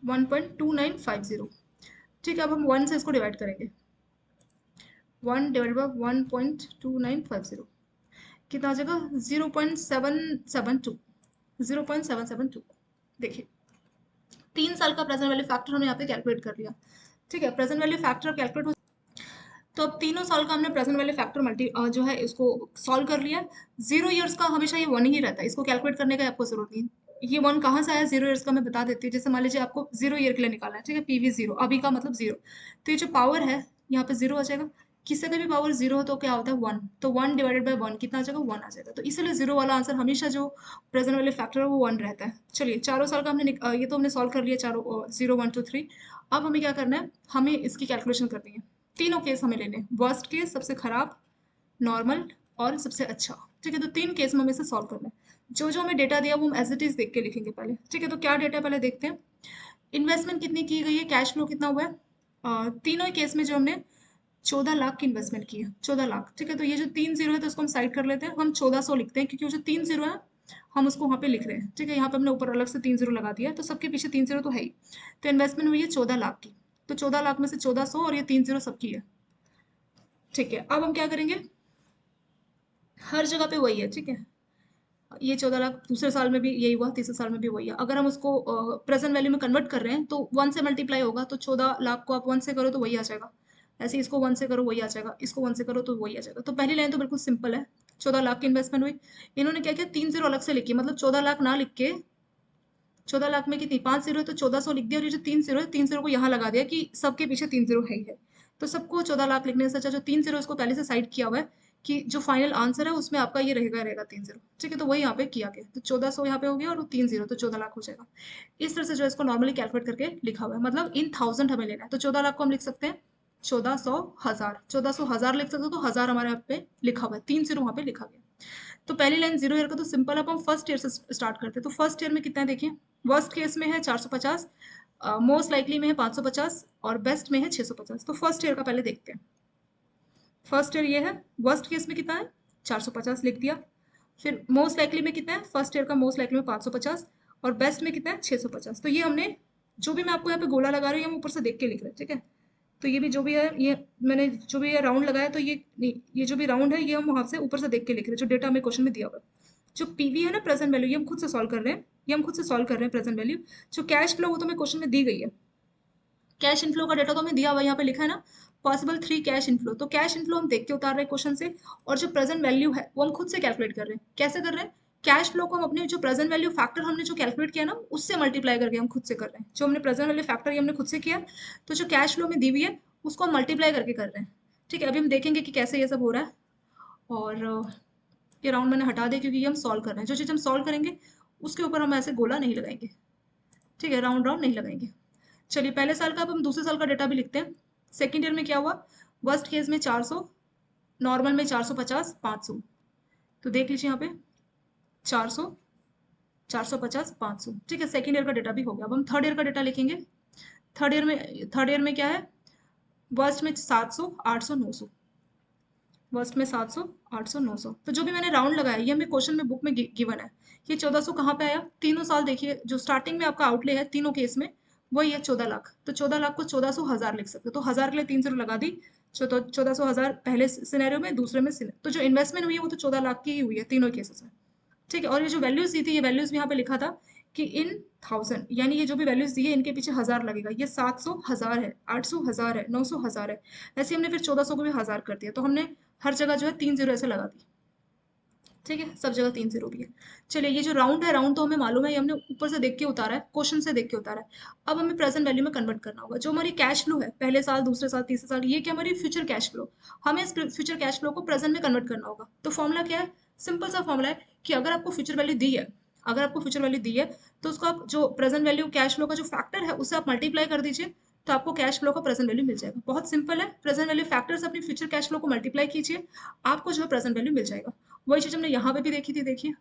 1.2950, ठीक है। अब हम 1 से इसको डिवाइड करेंगे, 1/1.2950 कितना आ जाएगा 0.772, 0.772। देखिए 3 साल का प्रेजेंट वैल्यू फैक्टर हमने यहाँ पे कैलकुलेट कर लिया, ठीक है। प्रेजेंट वैल्यू फैक्टर कैलकुलेट हो, तो अब तीनों साल का हमने प्रेजेंट वैल्यू फैक्टर जो है इसको सॉल्व कर लिया। 0 ईयर्स का हमेशा ये 1 ही रहता है, इसको कैलकुलेट करने का आपको जरूरत नहीं। ये 1 कहाँ से आया 0 ईयर्स का मैं बता देती हूँ। जैसे मान लीजिए आपको 0 ईयर के लिए निकालना है, ठीक है, पीवी 0, अभी का मतलब 0। तो ये जो पावर है यहाँ पे 0 आ जाएगा, किसी का भी पावर 0 हो तो क्या होता है 1, तो 1/1 कितना आ जाएगा 1 आ जाएगा। तो इसलिए 0 वाला आंसर हमेशा जो प्रेजेंट वैल्यू फैक्टर है वो 1 रहता है। चलिए चारों साल का हमने ये तो हमने सॉल्व कर लिया, चारों 0 1 2 3। अब हमें क्या करना है, हमें इसकी कैलकुलेशन करनी है। तीनों केस हमें लेने हैं, वर्स्ट केस, सबसे खराब, नॉर्मल और सबसे अच्छा, ठीक है। तो 3 केस में हमें इसे सॉल्व करना है। जो जो हमें डेटा दिया वो हम एज इट इज देख के लिखेंगे पहले, ठीक है। तो क्या डेटा पहले देखते हैं, इन्वेस्टमेंट कितनी की गई है, कैश फ्लो कितना हुआ है। तीनों ही केस में जो हमने 14 लाख की इन्वेस्टमेंट की है, 14 लाख, ठीक है। तो ये जो 3 जीरो है तो उसको हम साइड कर लेते हैं, हम 1400 लिखते हैं, क्योंकि वो जो 3 जीरो है हम उसको वहाँ पे लिख रहे हैं, ठीक है। यहाँ पे हमने ऊपर अलग से 3 जीरो लगा दिया है, तो सबके पीछे 3 जीरो तो है ही। तो इन्वेस्टमेंट हुई है 14 लाख की, तो 14 लाख में से 1400 और ये 3 जीरो सबकी है, ठीक है। अब हम क्या करेंगे, हर जगह पे वही है, ठीक है। ये 14 लाख दूसरे साल में भी यही हुआ, तीसरे साल में भी वही है। अगर हम उसको प्रेजेंट वैल्यू में कन्वर्ट कर रहे हैं तो 1 से मल्टीप्लाई होगा, तो 14 लाख को आप 1 से करो तो वही आ जाएगा। ऐसे ही इसको 1 से करो वही आ जाएगा, इसको 1 से करो तो वही आ जाएगा। तो पहली लाइन तो बिल्कुल सिंपल है, 14 लाख की इन्वेस्टमेंट हुई। इन्होंने क्या किया, 3 जीरो अलग से लिखी, मतलब 14 लाख ना लिख के 14 लाख में कितनी 5 जीरो है तो 1400 लिख दिया, और ये जो 3 जीरो है 3 जीरो को यहाँ लगा दिया कि सबके पीछे 3 जीरो है ही है। तो सबको 14 लाख लिखने से अच्छा जो 3 जीरो इसको पहले से साइड किया हुआ है कि जो फाइनल आंसर है उसमें आपका ये रहेगा रहेगा 3 जीरो। ठीक है, तो वही यहाँ पे किया गया, तो 1400 यहाँ पे हो गया और 3 जीरो तो 14 लाख हो जाएगा। इस तरह से जो है इसको नॉर्मली कैलकुलेट करके लिखा हुआ है, मतलब इन थाउजेंड हमें लेना है। तो 14 लाख को हम लिख सकते हैं 1400 हजार, 1400 हजार लिख सकते हो, तो हजार हमारे यहाँ पे लिखा हुआ है, 3 जीरो वहाँ पे लिखा गया। तो पहली लाइन जीरो ईयर का तो सिंपल, अब हम फर्स्ट ईयर से स्टार्ट करते हैं। तो फर्स्ट ईयर में कितना है देखिए, वर्स्ट केस में है 450, मोस्ट लाइकली में है 550 और बेस्ट में है 650। तो फर्स्ट ईयर का पहले देखते हैं। फर्स्ट ईयर ये है, वर्स्ट केस में कितना है 450 लिख दिया। फिर मोस्ट लाइकली में कितना है, फर्स्ट ईयर का मोस्ट लाइकली में 550 और बेस्ट में कितना है 650। तो ये हमने जो भी मैं आपको यहाँ पे गोला लगा रही हूँ हम ऊपर से देख के लिख रहे हैं। ठीक है, तो ये भी जो भी है, ये मैंने जो भी ये राउंड लगाया, तो ये जो भी राउंड है ये हम वहां से ऊपर से देख के लिख रहे हैं, जो डेटा हमें क्वेश्चन में दिया हुआ है। जो पीवी है ना, प्रेजेंट वैल्यू, ये हम खुद से सॉल्व कर रहे हैं, ये हम खुद से सॉल्व कर रहे हैं प्रेजेंट वैल्यू। जो कैश फ्लो वो तो हमें क्वेश्चन में दी गई है, कैश इनफ्लो का डेटा तो हमें दिया हुआ है, यहाँ पे लिखा है ना पॉसिबल 3 कैश इनफ्लो। तो कैश इनफ्लो हम देख के उतार रहे हैं क्वेश्चन से, और जो प्रेजेंट वैल्यू है वो हम खुद से कैलकुलेट कर रहे हैं। कैसे कर रहे हैं, कैश फ्लो को हम अपने जो प्रेजेंट वैल्यू फैक्टर हमने जो कैलकुलेट किया ना उससे मल्टीप्लाई करके हम खुद से कर रहे हैं। जो हमने प्रेजेंट वैल्यू फैक्टर ये हमने खुद से किया, तो जो कैश फ्लो में दी हुई है उसको हम मल्टीप्लाई करके कर रहे हैं। ठीक है, अभी हम देखेंगे कि कैसे ये सब हो रहा है। और ये राउंड मैंने हटा दिया क्योंकि ये हम सॉल्व कर रहे हैं। जो चीज़ हम सॉल्व करेंगे उसके ऊपर हम ऐसे गोला नहीं लगाएंगे। ठीक है, राउंड राउंड नहीं लगाएंगे। चलिए पहले साल का, अब हम दूसरे साल का डेटा भी लिखते हैं। सेकेंड ईयर में क्या हुआ, वर्स्ट केस में 400, नॉर्मल में 450, 500। तो देख लीजिए यहाँ पे 400, 450, 500। ठीक है, सेकेंड ईयर का डेटा भी हो गया। अब हम थर्ड ईयर का डेटा लिखेंगे। थर्ड ईयर में क्या है, वर्स्ट में 700, 800, 900। वर्स्ट में 700, 800, 900। तो जो भी मैंने राउंड लगाया ये हमें क्वेश्चन में बुक में गिवन है। ये 1400 कहाँ पे आया, तीनों साल देखिए, जो स्टार्टिंग में आपका आउटले है तीनों केस में वही है 14 लाख। तो 14 लाख को 1400 हजार लिख सकते हो, तो हजार के लिए 3 जीरो लगा दी। 1400 हजार पहले सिनेरियो में, दूसरे में तो जो इन्वेस्टमेंट हुई है वो तो 14 लाख की ही हुई है तीनों केसेस में। ठीक है, और ये जो वैल्यूज दी थी ये वैल्यूज भी यहाँ पे लिखा था कि इन थाउजेंड, यानी ये जो भी वैल्यूज दी है इनके पीछे हजार लगेगा। ये 700 हजार है, 800 हजार है, 900 हजार है। ऐसे हमने फिर 1400 को भी हजार कर दिया, तो हमने हर जगह जो है 3 जीरो ऐसे लगा दी। ठीक है, सब जगह 3 जीरो भी है। चलिए ये जो राउंड है, राउंड तो हमें मालूम है, ये हमने ऊपर से देख के उतारा है, क्वेश्चन से देख के उतारा है। अब हमें प्रेजेंट वैल्यू में कन्वर्ट करना होगा। जो हमारी कैश फ्लो है पहले साल, दूसरे साल, तीसरे साल, ये क्या हमारी फ्यूचर कैश फ्लो, हमें इस फ्यूचर कैश फ्लो को प्रेजेंट में कन्वर्ट करना होगा। तो फॉर्मूला क्या है, सिंपल सा फॉर्मूला है कि अगर आपको फ्यूचर वैल्यू दी है, अगर आपको फ्यूचर वैल्यू दी है तो उसको आप जो प्रेजेंट वैल्यू कैश फ्लो का जो फैक्टर है उससे आप मल्टीप्लाई कर दीजिए, तो आपको कैश फ्लो का प्रेजेंट वैल्यू मिल जाएगा। बहुत सिंपल है, प्रेजेंट वैल्यू फैक्टर से अपनी फ्यूचर कैश फ्लो को मल्टीप्लाई कीजिए, आपको जो है प्रेजेंट वैल्यू मिल जाएगा। वही चीज हमने यहाँ पे भी देखी थी, देखिए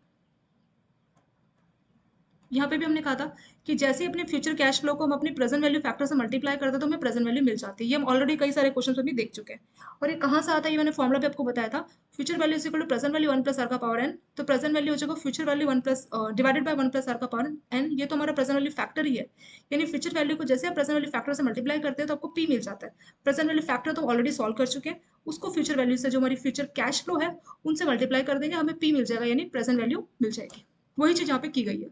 यहाँ पे भी हमने कहा था कि जैसे ही अपने फ्यूचर कैश फ्लो को हम अपने प्रेजेंट वैल्यू फैक्टर से मल्टीप्लाई करते हैं तो हमें प्रेजेंट वैल्यू मिल जाती है। ये हम ऑलरेडी कई सारे क्वेश्चन में भी देख चुके हैं। और ये कहाँ से आता है, ये मैंने फॉर्मुला पे आपको बताया था। Future value is equal to present value 1 plus R का पावर एन। तो प्रेजेंट वैल्यू हो जाएगा future value 1 plus divided by 1 plus R का पावर एन। ये तो हमारा प्रेजेंट वैल्यू फैक्टर ही है, यानी फ्यूचर वैल्यू को जैसे आप प्रेजेंट वैल्यू फैक्टर से मल्टीप्लाई करते हैं तो आपको पी मिल जाता है। प्रेजेंट वैल्यू फैक्टर तो ऑलरेडी सॉल्व कर चुके हैं, उसको फ्यूचर वैल्यू से जो हमारी फ्यूचर कैश फ्लो है उनसे मल्टीप्लाई कर देंगे, हमें पी मिल जाएगा, यानी प्रेजेंट वैल्यू मिल जाएगी। वही चीज यहाँ पे की गई है।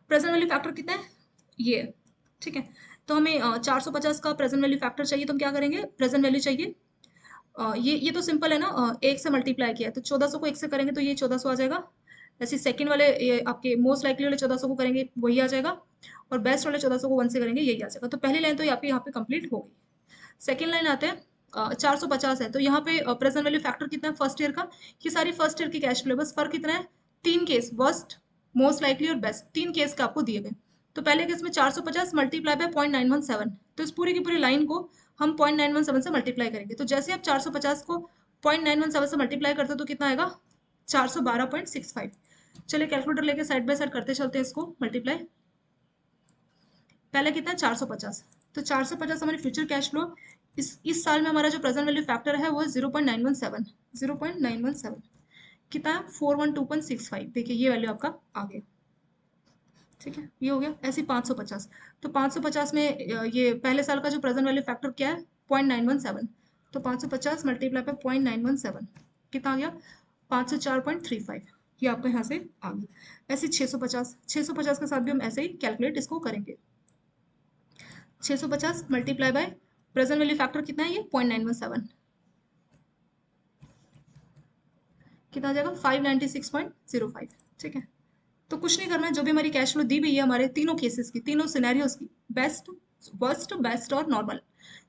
प्रेजेंट वैल्यू फैक्टर कितना है, ये है। ठीक है, तो हमें 450 का प्रेजेंट वैल्यू फैक्टर चाहिए, तो हम क्या करेंगे, प्रेजेंट वैल्यू चाहिए। ये तो सिंपल है ना, एक से मल्टीप्लाई किया है तो 1400 को एक से करेंगे तो ये 1400 आ जाएगा। ऐसे सेकंड वाले ये आपके मोस्ट लाइकली वाले 1400 को करेंगे वही आ जाएगा, और बेस्ट वाले 1400 को 1 से करेंगे यही आ जाएगा। तो पहली लाइन तो आपकी यहाँ पे कंप्लीट हो गई। सेकंड लाइन आते हैं, 450 है तो यहाँ पे प्रेजेंट वैल्यू फैक्टर कितना है फर्स्ट ईयर का, ये सारी फर्स्ट ईयर की कैश फ्लो, बस फर्क कितना है, 3 केस, वर्स्ट, मोस्ट लाइकली और बेस्ट, 3 केस का आपको दिए गए। तो पहले केस में 450 मल्टीप्लाई बाय 0.917, तो इस पूरी की पूरी लाइन को हम 0.917 से मल्टीप्लाई करेंगे। तो जैसे आप 450 को 0.917 से मल्टीप्लाई करते हो तो कितना आएगा, 412.65। चलिए कैलकुलेटर लेके साइड बाय साइड करते चलते हैं इसको मल्टीप्लाई। पहले कितना है 450, तो 450 हमारी फ्यूचर कैश फ्लो, इस साल में हमारा जो प्रेजेंट वैल्यू फैक्टर है वो 0.917, 0.917 कितना है 412.65। देखिए ये वैल्यू आपका आ गया। ठीक है, ये हो गया। ऐसे 550, तो 550 में ये पहले साल का जो प्रेजेंट वैल्यू फैक्टर क्या है 0.917, तो 550 मल्टीप्लाई पे 0.917 कितना आ गया 504.35। ये आपका यहाँ से आ गया। ऐसे 650 के साथ भी हम ऐसे ही कैलकुलेट इसको करेंगे। 650 multiply by present value factor कितना है, ये 0.917, कितना आ जाएगा 596.05। ठीक है, तो कुछ नहीं करना है, जो भी हमारी कैश फ्लो दी हुई है हमारे तीनों केसेस की, तीनों सिनेरियोज की, बेस्ट, वर्स्ट, बेस्ट और नॉर्मल,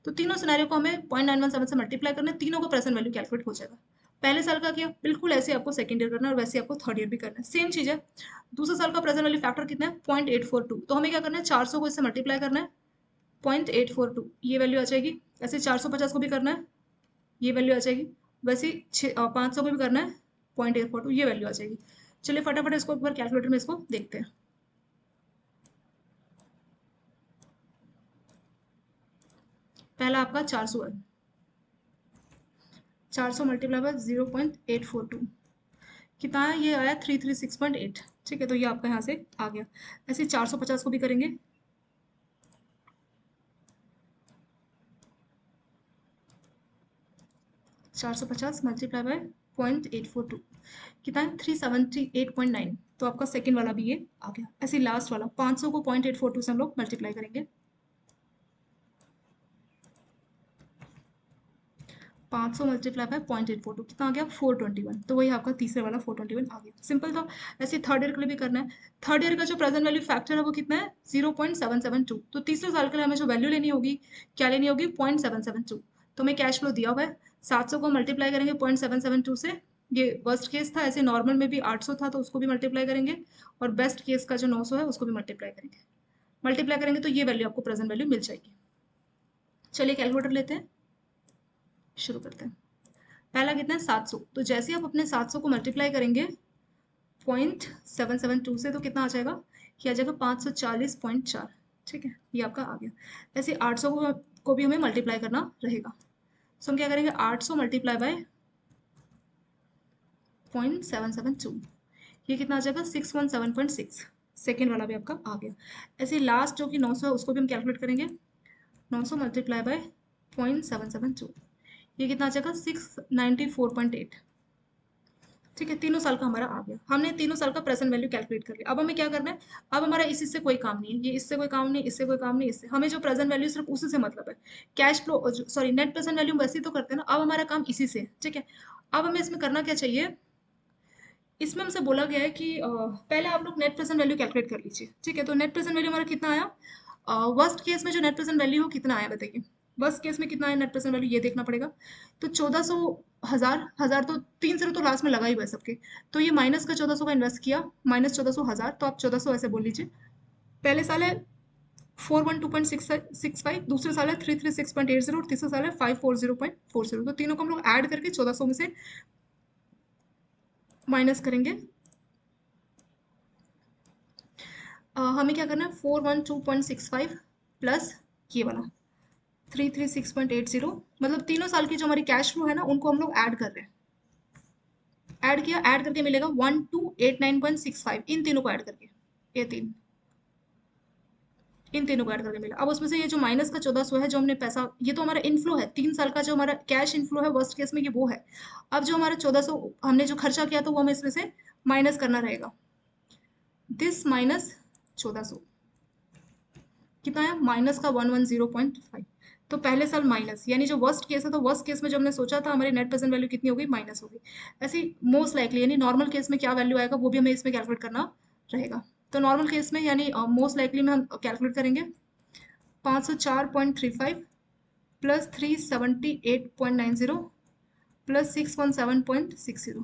तो तीनों सिनेरियो को हमें 0.917 से मल्टीप्लाई करना है, तीनों का प्रेजेंट वैल्यू कैलकुलेट हो जाएगा। पहले साल का किया बिल्कुल ऐसे आपको सेकंड ईयर करना है और वैसे आपको थर्ड ईयर भी करना है, सेम चीज है। दूसरे साल का प्रेजेंट वैल्यू फैक्टर कितना है 0.842, तो हमें क्या करना है 400 को इससे मल्टीप्लाई करना है 0.842, ये वैल्यू आ जाएगी। ऐसे 450 को भी करना है, ये वैल्यू आ जाएगी। वैसे 500 को भी करना है 0.842, ये वैल्यू आ जाएगी। चलिए फटाफट इसको एक बार कैलकुलेटर में इसको देखते हैं। पहला आपका 400 है, 400 मल्टीप्लाई बाय 0.842 कितना है, ये आया 336.8। ठीक है, तो ये आपका यहाँ से आ गया। ऐसे 450 को भी करेंगे, 450 मल्टीप्लाई बाय 0.842 कितना है 378.9, तो आपका सेकंड वाला भी ये आ गया। ऐसे लास्ट वाला 500 को 0.842 से हम लोग मल्टीप्लाई करेंगे, 500 मल्टीप्लाई बाय 0.842 कितना आ गया 421, तो वही आपका तीसरे वाला 421 आ गया। सिंपल था। ऐसे थर्ड ईयर के लिए भी करना है। थर्ड ईयर का जो प्रेजेंट वैल्यू फैक्टर है वो कितना है 0.772, तो तीसरे साल के लिए हमें जो वैल्यू लेनी होगी, क्या लेनी होगी 0.772। तो हमें कैश फ्लो दिया हुआ है, 700 को मल्टीप्लाई करेंगे 0.772 से, ये वर्स्ट केस था। ऐसे नॉर्मल में भी 800 था तो उसको भी मल्टीप्लाई करेंगे, और बेस्ट केस का जो 900 है उसको भी मल्टीप्लाई करेंगे। मल्टीप्लाई करेंगे तो ये वैल्यू आपको प्रेजेंट वैल्यू मिल जाएगी। चलिए कैलकुलेटर लेते हैं, शुरू करते हैं। पहला कितना है 700, तो जैसे ही आप अपने 700 को मल्टीप्लाई करेंगे 0.772 से, तो कितना आ जाएगा, ये आ जाएगा 540.4। ठीक है, ये आपका आ गया। ऐसे 800 को भी हमें मल्टीप्लाई करना रहेगा, सो हम क्या करेंगे 800 मल्टीप्लाई बाय 0.772, ये कितना आ जाएगा 617.6। सेकेंड वाला भी आपका आ गया। ऐसे लास्ट जो कि 900 है उसको भी हम कैलकुलेट करेंगे, 900 मल्टीप्लाई बाय 0.772, ये कितना आ जाएगा 694.8। ठीक है, तीनों साल का हमारा आ गया। हमने तीनों साल का प्रेजेंट वैल्यू कैलकुलेट कर लिया। अब हमें क्या करना है, अब हमारा इसी से कोई काम नहीं है, ये इससे कोई काम नहीं, इससे कोई काम नहीं, इससे हमें जो प्रेजेंट वैल्यू सिर्फ उसी से मतलब है। Cash flow sorry net present value वैसे ही तो करते हैं ना, अब हमारा काम इसी से। ठीक है, अब हमें इसमें करना क्या चाहिए, इसमें हमसे बोला गया है कि पहले आप लोग नेट प्रेजेंट वैल्यू कैलकुलेट कर लीजिए। ठीक है, तो नेट प्रेजेंट वैल्यू हमारा कितना आया, वर्स्ट केस में जो नेट प्रेजेंट वैल्यू हो कितना आया बताइए। वर्स्ट केस में कितना आया नेट प्रेजेंट वैल्यू, ये देखना पड़ेगा। तो 1400, हजार हजार तो 3 0 तो लास्ट में लगा ही हुआ है सबके, तो ये माइनस का 1400 का इन्वेस्ट किया, माइनस 1400 हजार, तो आप 1400 ऐसे बोल लीजिए। पहले साल है 412.665, दूसरे साल है 336.80 और तीसरे साल है 540.40, तो तीनों को हम लोग ऐड करके 1400 में से माइनस करेंगे। हमें क्या करना है 412.65 प्लस ये वाला 336.80, मतलब तीनों साल की जो हमारी कैश फ्लो है ना उनको हम लोग ऐड कर रहे हैं। ऐड किया, ऐड करके मिलेगा 1289.65, इन तीनों को ऐड करके, ये तीन, इन तीनों को ऐड करके मिला। अब उसमें से ये जो माइनस का 1400 है, जो हमने पैसा, ये तो हमारा इनफ्लो है 3 साल का, जो हमारा कैश इनफ्लो है वर्स्ट केस में ये वो है। अब जो हमारा 1400 हमने जो खर्चा किया तो वो हमें इसमें से माइनस करना रहेगा, दिस माइनस 1400 कितना है माइनस का 110.5। तो पहले साल माइनस, यानी जो वर्स्ट केस है, तो वर्स्ट केस में जो हमने सोचा था हमारी नेट प्रेजेंट वैल्यू कितनी होगी, माइनस होगी। ऐसे मोस्ट लाइकली यानी नॉर्मल केस में क्या वैल्यू आएगा वो भी हमें इसमें कैलकुलेट करना रहेगा। तो नॉर्मल केस में यानी मोस्ट लाइकली में हम कैलकुलेट करेंगे 504.35 प्लस 378.90 प्लस 617.60,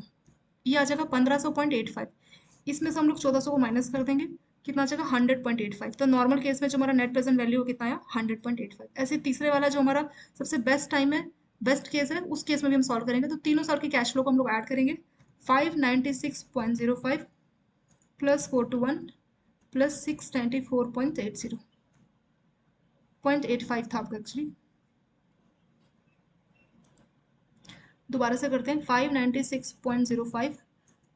ये आ जाएगा 1500.85। इसमें से हम लोग 1400 को माइनस कर देंगे, कितना आ जाएगा 100.85। तो नॉर्मल केस में जो हमारा नेट प्रेजेंट वैल्यू कितना आया 100.85। ऐसे तीसरे वाला जो हमारा सबसे बेस्ट टाइम है, बेस्ट केस है, उस केस में भी हम सॉल्व करेंगे। तो तीनों साल की कैश फ्लो को हम लोग ऐड करेंगे, 596.05 प्लस 421 प्लस 694.80, 0.85 था आपका एक्चुअली। दोबारा से करते हैं, 596.05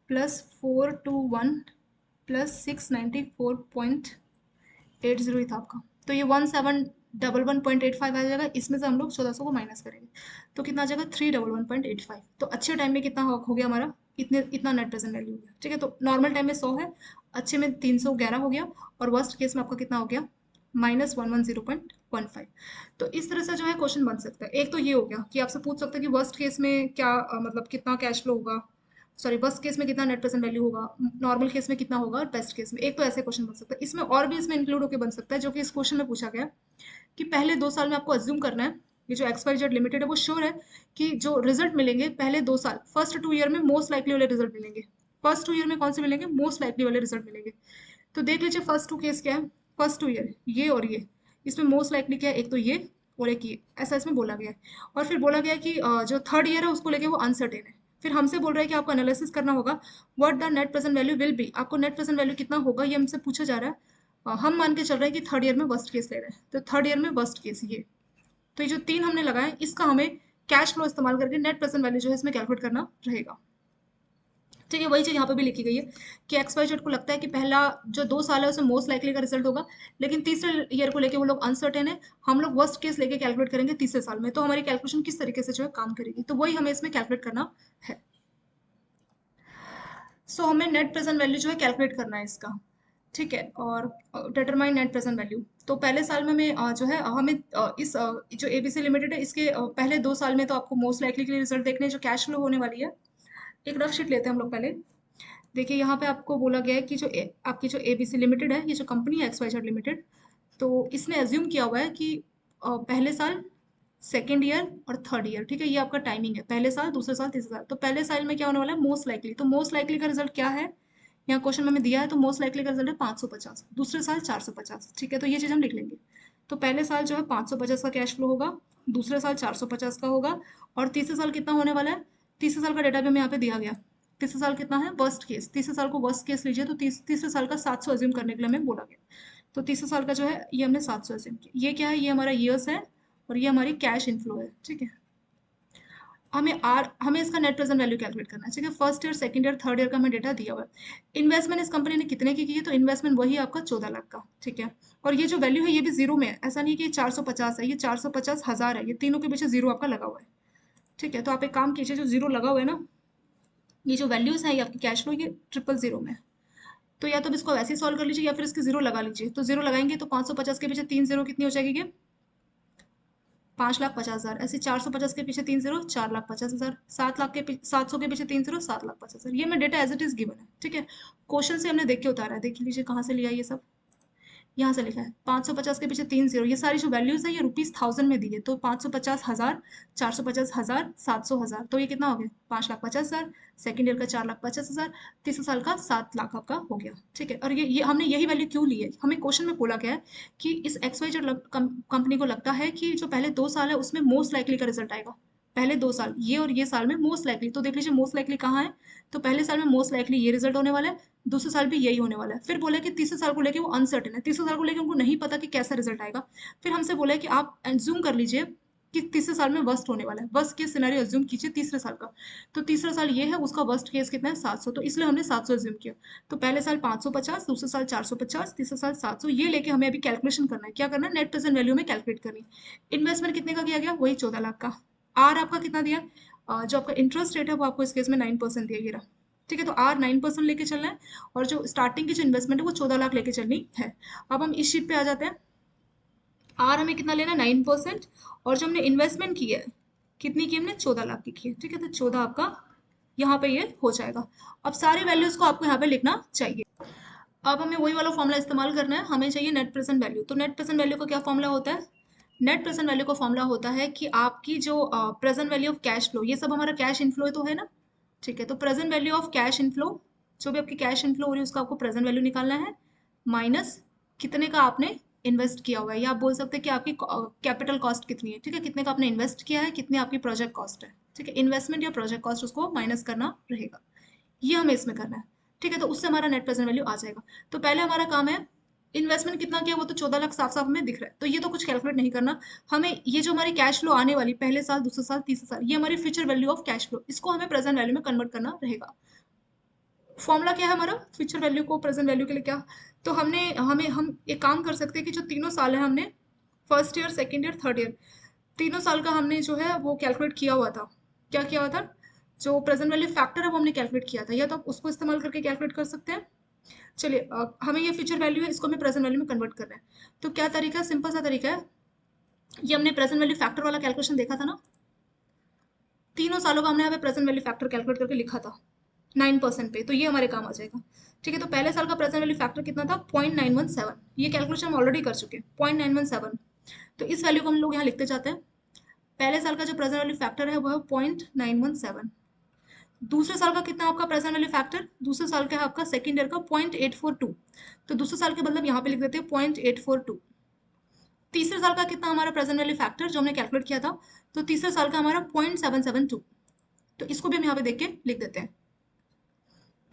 प्लस 421 प्लस 694.80 ही था आपका। तो ये 1711.85 आ जाएगा। इसमें से हम लोग 1400 को माइनस करेंगे तो कितना आ जाएगा 311.85। तो अच्छे टाइम में कितना हो गया हमारा इतना नेट प्रेजेंट वैल्यू हो गया। ठीक है, तो नॉर्मल टाइम में 100 है, अच्छे में 311 हो गया, और वर्स्ट केस में आपका कितना हो गया, -110.15। तो इस तरह से जो है क्वेश्चन बन सकता है। एक तो ये हो गया कि आपसे पूछ सकता है कि वर्स्ट केस में क्या मतलब कितना कैश फ्लो होगा, सॉरी वर्स्ट केस में कितना नेट प्रेजेंट वैल्यू होगा, नॉर्मल केस में कितना होगा, और बेस्ट केस में। एक तो ऐसे क्वेश्चन बन सकता है। इसमें और भी इसमें इंक्लूड होकर बन सकता है, जो कि इस क्वेश्चन में पूछा गया है, कि पहले 2 साल में आपको अज्यूम करना है, ये जो एक्स वाई जेड लिमिटेड है वो श्योर है कि जो रिजल्ट मिलेंगे पहले 2 साल, फर्स्ट 2 ईयर में मोस्ट लाइकली वाले रिजल्ट मिलेंगे। फर्स्ट 2 ईयर में कौन से मिलेंगे, मोस्ट लाइकली वाले रिजल्ट मिलेंगे। तो देख लीजिए फर्स्ट 2 केस क्या है, फर्स्ट 2 ईयर ये और ये, इसमें मोस्ट लाइकली क्या है, एक तो ये और एक ये, ऐसा इसमें बोला गया है। और फिर बोला गया है कि जो थर्ड ईयर है उसको लेके वो अनसर्टेन है। फिर हमसे बोल रहा है कि आपको एनालिसिस करना होगा what the net present value will B, आपको नेट प्रेजेंट वैल्यू कितना होगा ये हमसे पूछा जा रहा है। हम मान के चल रहे हैं कि थर्ड ईयर में वर्स्ट केस ले रहे हैं, तो थर्ड ईयर में वर्स्ट केस ये। तो ये जो 3 हमने लगाए, इसका हमें कैश फ्लो इस्तेमाल करके नेट प्रेजेंट वैल्यू जो है इसमें कैलकुलेट करना रहेगा। ठीक है, वही चीज़ यहाँ पे भी लिखी गई है कि एक्स वाई जेड को लगता है कि पहला जो 2 साल है उसमें मोस्ट लाइकली का रिजल्ट होगा, लेकिन तीसरे ईयर को लेके वो लोग अनसर्टेन है। हम लोग वर्स्ट केस लेके कैलकुलेट करेंगे तीसरे साल में, तो हमारी कैलकुलेशन किस तरीके से जो है काम करेगी, तो वही हमें इसमें कैलकुलेट करना है। सो हमें नेट प्रेजेंट वैल्यू जो है कैलकुलेट करना है इसका। ठीक है, और डिटरमाइन नेट प्रेजेंट वैल्यू। तो पहले साल में हमें जो है हमें इस जो एबीसी लिमिटेड है इसके पहले 2 साल में तो आपको मोस्ट लाइकली के लिए रिजल्ट देखने हैं, जो कैश फ्लो होने वाली है। एक रफ शीट लेते हैं हम लोग पहले। देखिए यहाँ पे आपको बोला गया है कि आपकी जो एबीसी लिमिटेड है, ये जो कंपनी है एक्स वाई जेड लिमिटेड, तो इसने एज्यूम किया हुआ है कि पहले साल, सेकेंड ईयर और थर्ड ईयर, ठीक है, ये आपका टाइमिंग है, पहले साल, दूसरे साल, तीसरे साल। तो पहले साल में क्या होने वाला है, मोस्ट लाइकली। तो मोस्ट लाइकली का रिजल्ट क्या है, यहाँ क्वेश्चन में हमें दिया है, तो मोस्ट लाइकली का रिजल्ट है 550, दूसरे साल 450। ठीक है, तो ये चीज़ हम लिख लेंगे। तो पहले साल जो है 550 का कैश फ्लो होगा, दूसरे साल 450 का होगा, और तीसरे साल कितना होने वाला है, तीसरे साल का डेटा भी हमें यहाँ पे दिया गया। तीसरे साल कितना है, वर्स्ट केस, तीसरे साल को वर्स्ट केस लीजिए, तो तीसरे साल का 700 अज्यूम करने के लिए हमें बोला गया। तो तीसरे साल का जो है ये हमने 700 अज्यूम किया। ये क्या है, ये हमारा ईयर्स है, और ये हमारी कैश इनफ्लो है। ठीक है, हमें इसका नेट प्रेजेंट वैल्यू कैलकुलेट करना है। ठीक है, first year, second year, third year का हमें डेटा दिया हुआ है। इन्वेस्टमेंट इस कंपनी ने कितने की है, तो इन्वेस्टमेंट वही आपका 14 लाख का। ठीक है, और ये जो वैल्यू है ये भी जीरो में है, ऐसा नहीं कि 450 है, ये 450,000 है, ये तीनों के पीछे जीरो आपका लगा हुआ है। ठीक है, तो आप एक काम कीजिए, जो जीरो लगा हुआ है ना, ये जो वैल्यूज है ये आपकी कैश फ्लो, ये 000 में है। तो या तो अब इसको वैसे ही सॉल्व कर लीजिए, या फिर इसके जीरो लगा लीजिए। तो जीरो लगाएंगे तो 550 के पीछे 3 जीरो कितनी हो जाएगी, 5,50,000। ऐसे 450 के पीछे 3 जीरो, 4,50,000। 700 के पीछे 3 जीरो, 7,50,000। ये मैं data as it is given है। ठीक है, क्वेश्चन से हमने देख के उतारा है, देख लीजिए कहाँ से लिया ये सब। यहाँ से लिखा है 550 के पीछे 3 जीरो, ये सारी जो वैल्यूज है ये रुपीज थाउजेंड में दी है। तो 550,000, 450,000, 700,000, तो ये कितना हो गया, 5,50,000। सेकंड ईयर का 4,50,000, तीसरे साल का 7 लाख आपका हो गया। ठीक है, और ये हमने यही वैल्यू क्यों ली है, हमें क्वेश्चन में बोला गया है कि इस एक्स वाई जेड कंपनी को लगता है कि जो पहले 2 साल है उसमें मोस्ट लाइकली का रिजल्ट आएगा। पहले 2 साल ये और ये साल में मोस्ट लाइकली, तो देख लीजिए मोस्ट लाइकली कहाँ है, तो पहले साल में मोस्ट लाइकली ये रिजल्ट होने वाला है, दूसरे साल भी यही होने वाला है। फिर बोले कि तीसरे साल को लेके वो अनसर्टेन है, तीसरे साल को लेके उनको नहीं पता कि कैसा रिजल्ट आएगा। फिर हमसे बोला है कि आप एज्यूम कर लीजिए कि तीसरे साल में वर्स्ट होने वाला है, वर्स्ट केस सिनेरियो एज्यूम कीजिए तीसरे साल का। तो तीसरा साल ये है, उसका वर्स्ट केस कितना है, 700, तो इसलिए हमने 700 एज्यूम किया। तो पहले साल 550, दूसरे साल 450, तीसरे साल 700, ये लेके हमें अभी कैलकुलेशन करना है। क्या करना है, नेट प्रेजेंट वैल्यू में कैलकुलेट करनी है। इन्वेस्टमेंट कितने का किया गया, वही 14 लाख का। आर आपका कितना दिया, जो आपका इंटरेस्ट रेट है वो आपको इस केस में 9% दिया, ये रहा। ठीक है, तो आर 9% लेके चलना है, और जो स्टार्टिंग की जो इन्वेस्टमेंट है वो 14 लाख लेके चलनी है। अब हम इस शीट पे आ जाते हैं। आर हमें कितना लेना है, 9%, और जो हमने इन्वेस्टमेंट की है, कितनी की हमने, 14 लाख की है। ठीक है, तो 14 आपका यहाँ पे ये हो जाएगा। अब सारी वैल्यूज को आपको यहाँ पे लिखना चाहिए। अब हमें वही वाला फॉर्मूला इस्तेमाल करना है, हमें चाहिए नेट प्रेजेंट वैल्यू। तो नेट प्रेजेंट वैल्यू का क्या फॉर्मूला होता है, नेट प्रेजेंट वैल्यू का फॉर्मूला होता है कि आपकी जो present value of cash flow, ये सब हमारा कैश इनफ्लो तो है ना। ठीक है, तो present value of cash inflow, जो भी आपकी कैश इनफ्लो हो रही है उसका आपको प्रेजेंट वैल्यू निकालना है, माइनस कितने का आपने इन्वेस्ट किया हुआ है, या आप बोल सकते हैं कि आपकी कैपिटल कॉस्ट कितनी है। ठीक है, कितने का आपने इन्वेस्ट किया है, कितनी आपकी प्रोजेक्ट कॉस्ट है। ठीक है, इन्वेस्टमेंट या प्रोजेक्ट कॉस्ट उसको माइनस करना रहेगा, ये हमें इसमें करना है। ठीक है, तो उससे हमारा नेट प्रेजेंट वैल्यू आ जाएगा। तो पहले हमारा काम है, इन्वेस्टमेंट कितना किया वो तो 14 लाख साफ साफ हमें दिख रहा है, तो ये तो कुछ कैलकुलेट नहीं करना। हमें ये जो हमारी कैश फ्लो आने वाली पहले साल, दूसरे साल, तीसरे साल, ये हमारी future value of cash flow, इसको हमें प्रेजेंट वैल्यू में कन्वर्ट करना रहेगा। फॉर्मूला क्या है हमारा फ्यूचर वैल्यू को प्रेजेंट वैल्यू के लिए, क्या, तो हम एक काम कर सकते हैं कि जो तीनों साल है हमने, first year, second year, third year, तीनों साल का हमने जो है वो कैलकुलेट किया हुआ था। क्या किया हुआ था, जो प्रेजेंट वैल्यू फैक्टर है वो हमने कैलकुलेट किया था, या तो आप उसको इस्तेमाल करके कैलकुलेट कर सकते हैं। चलिए हमें ये फ्यूचर वैल्यू है, इसको हमें प्रेजेंट वैल्यू में कन्वर्ट करना है। तो क्या तरीका है, सिंपल सा तरीका है। ये हमने प्रेजेंट वैल्यू फैक्टर वाला कैलकुलेशन देखा था ना, तीनों सालों का हमने यहाँ पे प्रेजेंट वैल्यू फैक्टर कैलकुलेट करके लिखा था 9% पे, तो ये हमारे काम आ जाएगा। ठीक है, तो पहले साल का प्रेजेंट वैल्यू फैक्टर कितना था, 0.917। ये कैलकुलेशन हम ऑलरेडी कर चुके हैं, 0.917। तो इस वैल्यू को हम लोग यहाँ लिखते जाते हैं। पहले साल का जो प्रेजेंट वैल्यू फैक्टर है वो है 0.917। दूसरे साल का कितना आपका प्रेजेंट वैल्यू फैक्टर, दूसरे साल का है आपका सेकेंड ईयर का 0.842। तो दूसरे साल के मतलब यहाँ पे लिख देते हैं 0.842। तीसरे साल का कितना हमारा प्रेजेंट वैल्यू फैक्टर जो हमने कैलकुलेट किया था, तो तीसरे साल का हमारा 0.772। तो इसको भी हम यहाँ पे देख के लिख देते हैं।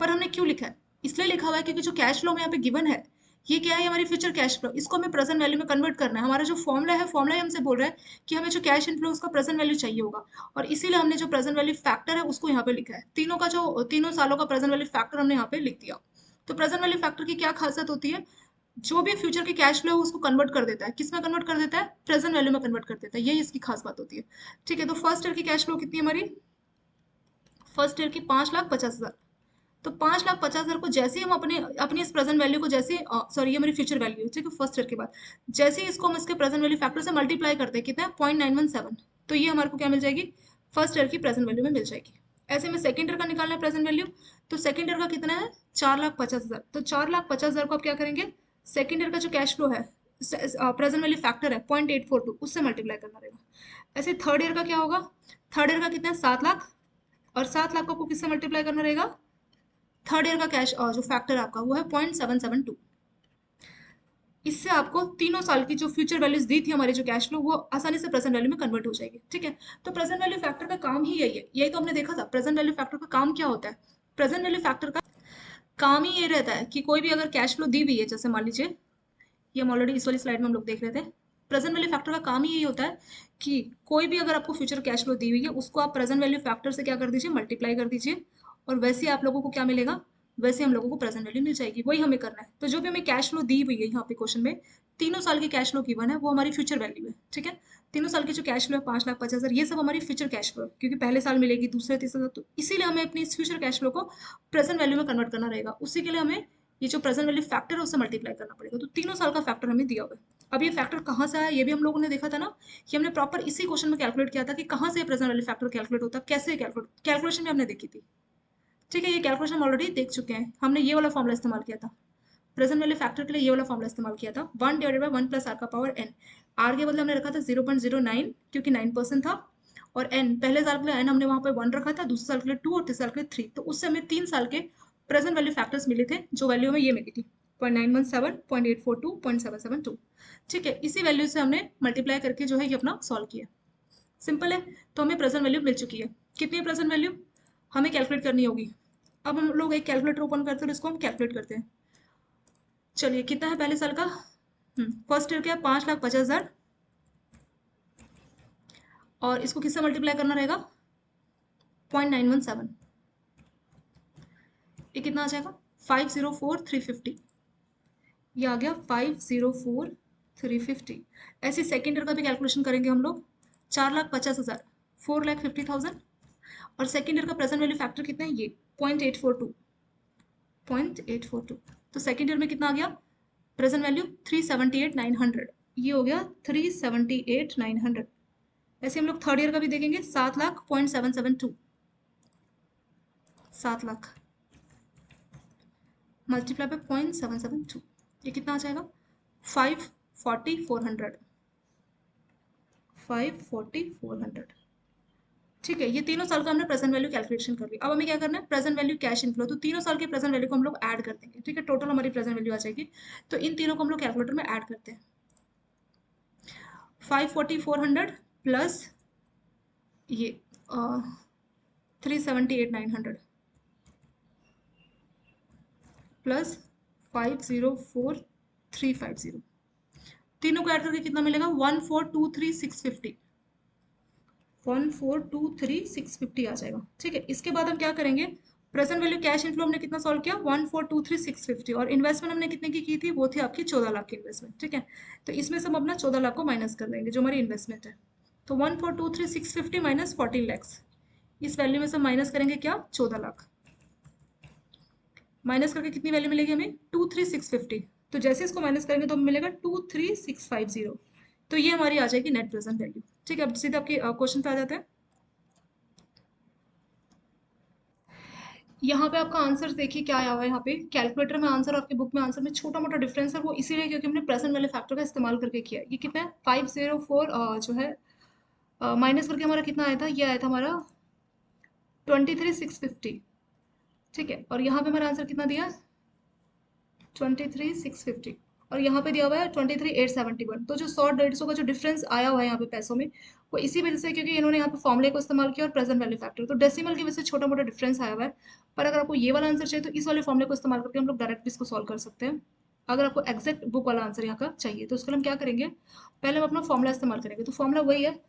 पर हमने क्यों लिखा है, इसलिए लिखा हुआ है क्योंकि जो कैश फ्लो में यहाँ पे गिवन है, ये क्या है, हमारी फ्यूचर कैश फ्लो, इसको हमें प्रेजेंट वैल्यू में कन्वर्ट करना है। हमारा जो फॉर्मूला है, फॉर्मूला ही हमसे बोल रहा है कि हमें जो कैश इनफ्लो उसका प्रेजेंट वैल्यू चाहिए होगा, और इसीलिए हमने जो प्रेजेंट वैल्यू फैक्टर है उसको यहाँ पे लिखा है। तीनों का जो तीनों सालों का प्रेजेंट वैल्यू फैक्टर हमने यहाँ पे लिख दिया। तो प्रेजेंट वैल्यू फैक्टर की क्या खासियत होती है, जो भी फ्यूचर की कैश फ्लो है उसको कन्वर्ट कर देता है, किस में कन्वर्ट कर देता है, प्रेजेंट वैल्यू में कन्वर्ट कर देता है, यही इसकी खास बात होती है। ठीक है, तो फर्स्ट ईयर की कैश फ्लो कितनी है हमारी, फर्स्ट ईयर की 5,50,000। तो 5,50,000 को जैसे ही हम अपने अपनी इस प्रेजेंट वैल्यू को जैसे, सॉरी ये मेरी फ्यूचर वैल्यू है, ठीक है, फर्स्ट ईयर के बाद जैसे ही इसको हम इसके प्रेजेंट वैल्यू फैक्टर से मल्टीप्लाई करते हैं, कितना है, 0.917। तो ये हमारे को क्या मिल जाएगी, फर्स्ट ईयर की प्रेजेंट वैल्यू में मिल जाएगी। ऐसे में सेकंड ईयर का निकालना है प्रेजेंट वैल्यू, तो सेकंड ईयर का कितना है, 4,50,000। तो 4,50,000 को आप क्या करेंगे, सेकंड ईयर का जो कैश फ्लो है, प्रेजेंट वैल्यू फैक्टर है 0.842, उससे मल्टीप्लाई करना रहेगा। ऐसे थर्ड ईयर का क्या होगा, थर्ड ईयर का कितना है, 7,00,000। और 7,00,000 को किससे मल्टीप्लाई करना रहेगा, थर्ड ईयर का कैश जो फैक्टर आपका वो है 0.772। इससे आपको तीनों साल की जो फ्यूचर वैल्यूज दी थी हमारी जो कैश फ्लो, वो आसानी से प्रेजेंट वैल्यू में कन्वर्ट हो जाएगी। ठीक है, तो प्रेजेंट वैल्यू फैक्टर का काम ही यही है, यही तो हमने देखा था। प्रेजेंट वैल्यू फैक्टर का काम क्या होता है, प्रेजेंट वैल्यू फैक्टर का काम ही ये रहता है कि कोई भी अगर कैश फ्लो दी हुई है, जैसे मान लीजिए ये हम ऑलरेडी इस वाली स्लाइड में हम लोग देख रहे थे, प्रेजेंट वैल्यू फैक्टर का काम ही यही होता है कि कोई भी अगर आपको फ्यूचर कैश फ्लो दी हुई है उसको आप प्रेजेंट वैल्यू फैक्टर से क्या कर दीजिए, मल्टीप्लाई कर दीजिए, और वैसे ही आप लोगों को क्या मिलेगा, वैसे हम लोगों को प्रेजेंट वैल्यू मिल जाएगी। वही हमें करना है। तो जो भी हमें कैश फ्लो दी हुई है यहाँ पे क्वेश्चन में, तीनों साल की कैश फ्लो गिवन है, वो हमारी फ्यूचर वैल्यू है। ठीक है, तीनों साल की जो कैश फ्लो है 5,50,000, ये सब हमारी फ्यूचर कैश फ्लो है, क्योंकि पहले साल मिलेगी, दूसरे तीसरे साल, तो इसीलिए हमें अपनी इस फ्यूचर कैश फ्लो को प्रेजेंट वैल्यू में कन्वर्ट करना रहेगा। उसी के लिए हमें ये जो प्रेजेंट वैल्यू फैक्टर है उससे मल्टीप्लाई करना पड़ेगा। तो तीनों साल का फैक्टर हमें दिया हुआ है। अब ये फैक्टर कहाँ से आया, ये भी हम लोगों ने देखा था ना, कि हमने प्रॉपर इसी क्वेश्चन में कैलकुलेट किया था कि कहाँ से प्रेजेंट वैल्यू फैक्टर कैलकुलेट होता है, कैसे कैलकुलेट, कैलकुलेशन भी हमने देखी थी। ठीक है, ये कैलकुलेशन हम ऑलरेडी देख चुके हैं। हमने ये वाला फॉर्मुला इस्तेमाल किया था प्रेजेंट वैल्यू फैक्टर के लिए, ये वाला फॉर्मुला इस्तेमाल किया था, 1/1 + r⁴ n। आर के बदले हमने रखा था 0.09, क्योंकि 9% था। और एन, पहले साल के लिए एन हमने वहां पे 1 रखा था, दूसरे साल के लिए 2 और तीसरे साल के लिए 3। तो उससे हमें 3 साल के प्रेजेंट वैल्यू फैक्टर्स मिले थे, जो वैल्यू हमें ये मिली थी 0.917, 0.842, 0.772। ठीक है, इसी वैल्यू से हमने मल्टीप्लाई करके जो है ये अपना सॉल्व किया। सिंपल है। तो हमें प्रेजेंट वैल्यू मिल चुकी है। कितनी है प्रेजेंट वैल्यू, हमें कैलकुलेट करनी होगी। अब हम लोग एक कैलकुलेटर ओपन करते हैं और इसको हम कैलकुलेट करते हैं। चलिए, कितना है पहले साल का, फर्स्ट ईयर क्या, 5,50,000, और इसको किससे मल्टीप्लाई करना रहेगा, 0.917। ये कितना आ जाएगा, 504,350। ये आ गया 504,350। ऐसे सेकेंड ईयर का भी कैलकुलेशन करेंगे हम लोग, 4,50,000, 4,50,000। और सेकेंड ईयर का प्रेजेंट वैल्यू फैक्टर कितना है, ये 0.842, 0.842। तो सेकेंड ईयर में कितना आ गया, प्रेजेंट वैल्यू 378,900। ये हो गया 378,900। ऐसे हम लोग थर्ड ईयर का भी देखेंगे, 7,00,000, 0.772, 7,00,000 मल्टीप्लाई बाय 0.772, ये कितना आ जाएगा, 540,400, 540,400। ठीक है, ये तीनों साल का हमने प्रेजेंट वैल्यू कैलकुलेशन कर ली। अब हमें क्या करना है, प्रेजेंट वैल्यू कैश इनफ्लो। तो तीनों साल के प्रेजेंट वैल्यू को हम लोग ऐड कर देंगे। ठीक है, टोटल हमारी प्रेजेंट वैल्यू आ जाएगी। तो इन तीनों को हम लोग कैलकुलेटर में ऐड करते हैं। 540,400 प्लस ये 378,900 प्लस 504,350, तीनों को ऐड करके कितना मिलेगा, 1,423,650, 1,423,650 आ जाएगा। ठीक है, इसके बाद हम क्या करेंगे, प्रेजेंट वैल्यू कैश इनफ्लो हमने कितना सॉल्व किया, 1,423,650, और इन्वेस्टमेंट हमने कितने की थी, वो थी आपकी 14,00,000 की इन्वेस्टमेंट। ठीक है, तो इसमें से हम अपना 14,00,000 को माइनस कर देंगे, जो हमारी इन्वेस्टमेंट है। तो 1,423,650 माइनस 14 लैक्स, इस वैल्यू में से माइनस करेंगे क्या, 14 लाख। माइनस करके कितनी वैल्यू मिलेगी हमें, 23,650। तो जैसे इसको माइनस करेंगे तो हमें मिलेगा 23,650। तो ये हमारी आ जाएगी नेट प्रेजेंट वैल्यू। ठीक है, अब सीधे आपके क्वेश्चन पे आ जाते हैं। यहाँ पे आपका आंसर देखिए क्या आया हुआ है। यहाँ पे कैलकुलेटर में आंसर, आपके बुक में आंसर में छोटा मोटा डिफरेंस है, वो इसीलिए क्योंकि हमने प्रेजेंट वाले फैक्टर का इस्तेमाल करके किया है। ये कितना है, 504 जो है माइनस करके हमारा कितना आया था, ये आया था हमारा 23,650। ठीक है, और यहाँ पे हमारा आंसर कितना दिया, 23,650। और यहाँ पे दिया हुआ है 23,871। तो जो 100-150 का जो डिफरेंस आया हुआ है यहाँ पे पैसों में, वो इसी वजह से क्योंकि इन्होंने यहाँ पे फॉर्मूले को इस्तेमाल किया और प्रेजेंट वैल्यू फैक्टर, तो डेसिमल की वजह से छोटा मोटा डिफरेंस आया हुआ है। पर अगर आपको ये वाला आंसर चाहिए तो इस वाले फॉर्मूले को इस्तेमाल करके हम लोग डायरेक्ट इसको सॉल्व कर सकते हैं। अगर आपको एक्जैक्ट बुक वाला आंसर यहाँ का चाहिए तो उसके लिए हम क्या करेंगे, पहले हम अपना फॉर्मूला इस्तेमाल करेंगे। तो फॉर्मूला वही है,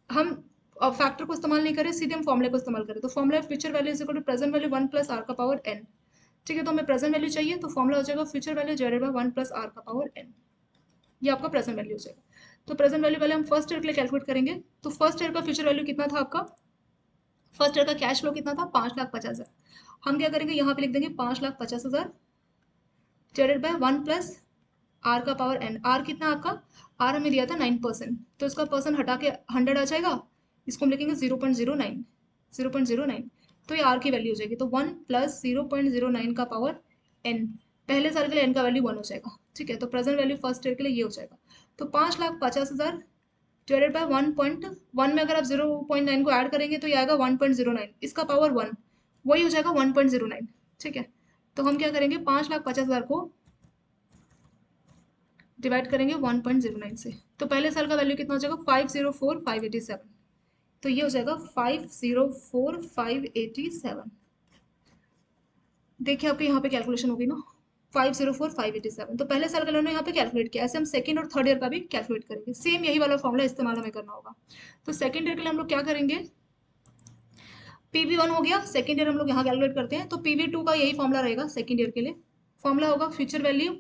हम फैक्टर को इस्तेमाल नहीं करें, सीधे हम फॉर्मूले को इस्तेमाल करें। तो formula future value is equal to present value 1 plus R का पावर n। ठीक है, तो हमें प्रेजेंट वैल्यू चाहिए तो फॉर्मूला हो जाएगा future value divided by 1 plus R का पावर n। ये आपका प्रेजेंट वैल्यू हो जाएगा। तो प्रेजेंट वैल्यू पहले हम फर्स्ट ईयर के लिए कैलकुलेट करेंगे। तो फर्स्ट ईयर का फ्यूचर वैल्यू कितना था आपका, फर्स्ट ईयर का कैश फ्लो कितना था, 5,50,000। हम क्या करेंगे, यहाँ पे लिख देंगे 5,50,000 डिवाइडेड बाय 1 प्लस आर का पावर n। आर कितना आपका, आर हमें दिया था 9%, तो इसका परसेंट हटा के 100 आ जाएगा। इसको हम लिखेंगे 0.09, 0.09। तो ये आर की वैल्यू हो जाएगी। तो 1 प्लस 0.09 का पावर n, पहले साल के लिए n का वैल्यू 1 हो जाएगा। ठीक है, तो प्रेजेंट वैल्यू फर्स्ट ईयर के लिए ये हो जाएगा। तो 5,50,000 डिवाइडेड बाय 1.1 में अगर आप 0.9 को ऐड करेंगे तो ये आएगा 1.09, इसका पावर 1, वही हो जाएगा 1.09। ठीक है, तो हम क्या करेंगे, 5,50,000 को डिवाइड करेंगे 1.09 से। तो पहले साल का वैल्यू कितना हो जाएगा, 504,587। तो ये हो जाएगा 504,587। देखिए आपके यहाँ पे कैलकुलेशन होगी ना, 504,587। तो पहले साल का उन्होंने यहाँ पे कैलकुलेट किया। ऐसे हम सेकंड और थर्ड ईयर का भी कैलकुलेट करेंगे, सेम यही वाला फॉर्मूला इस्तेमाल हमें करना होगा। तो सेकंड ईयर के लिए हम लोग क्या करेंगे, PV1 हो गया, सेकंड ईयर हम लोग यहाँ कैलकुलेट करते हैं। तो PV2 का यही फॉर्मूला रहेगा सेकंड ईयर के लिए। फॉर्मूला होगा future value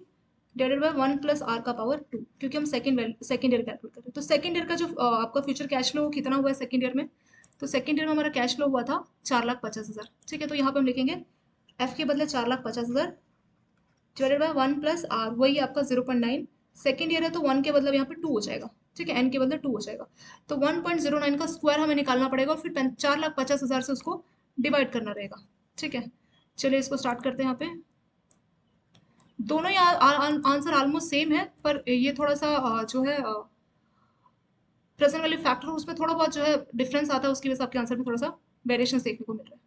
divided by 1 plus R का पावर 2, क्योंकि हम सेकंड ईयर कैलकुलेट कर रहे हैं। तो सेकंड ईयर का जो आपका फ्यूचर कैश फ्लो कितना हुआ है सेकंड ईयर में, तो सेकंड ईयर में हमारा कैश फ्लो हुआ था 4,50,000। ठीक है, तो यहाँ पे हम लिखेंगे एफ के बदले 4,50,000 डिवाइडेड बाय 1 प्लस आर, वही आपका 0.9। सेकंड ईयर है तो 1 के बदले यहाँ पे 2 हो जाएगा। ठीक है, एन के बदले 2 हो जाएगा। तो 1.09 का स्क्वायर हमें निकालना पड़ेगा और फिर 4,50,000 से उसको डिवाइड करना रहेगा। ठीक है, चलिए इसको स्टार्ट करते हैं। यहाँ पे दोनों ही आंसर ऑलमोस्ट सेम है, पर ये थोड़ा सा जो है प्रेजेंट वैल्यू फैक्टर, उसमें थोड़ा बहुत जो है डिफरेंस आता है, उसकी वजह से आपके आंसर में थोड़ा सा वेरिएशन देखने को मिल रहा है।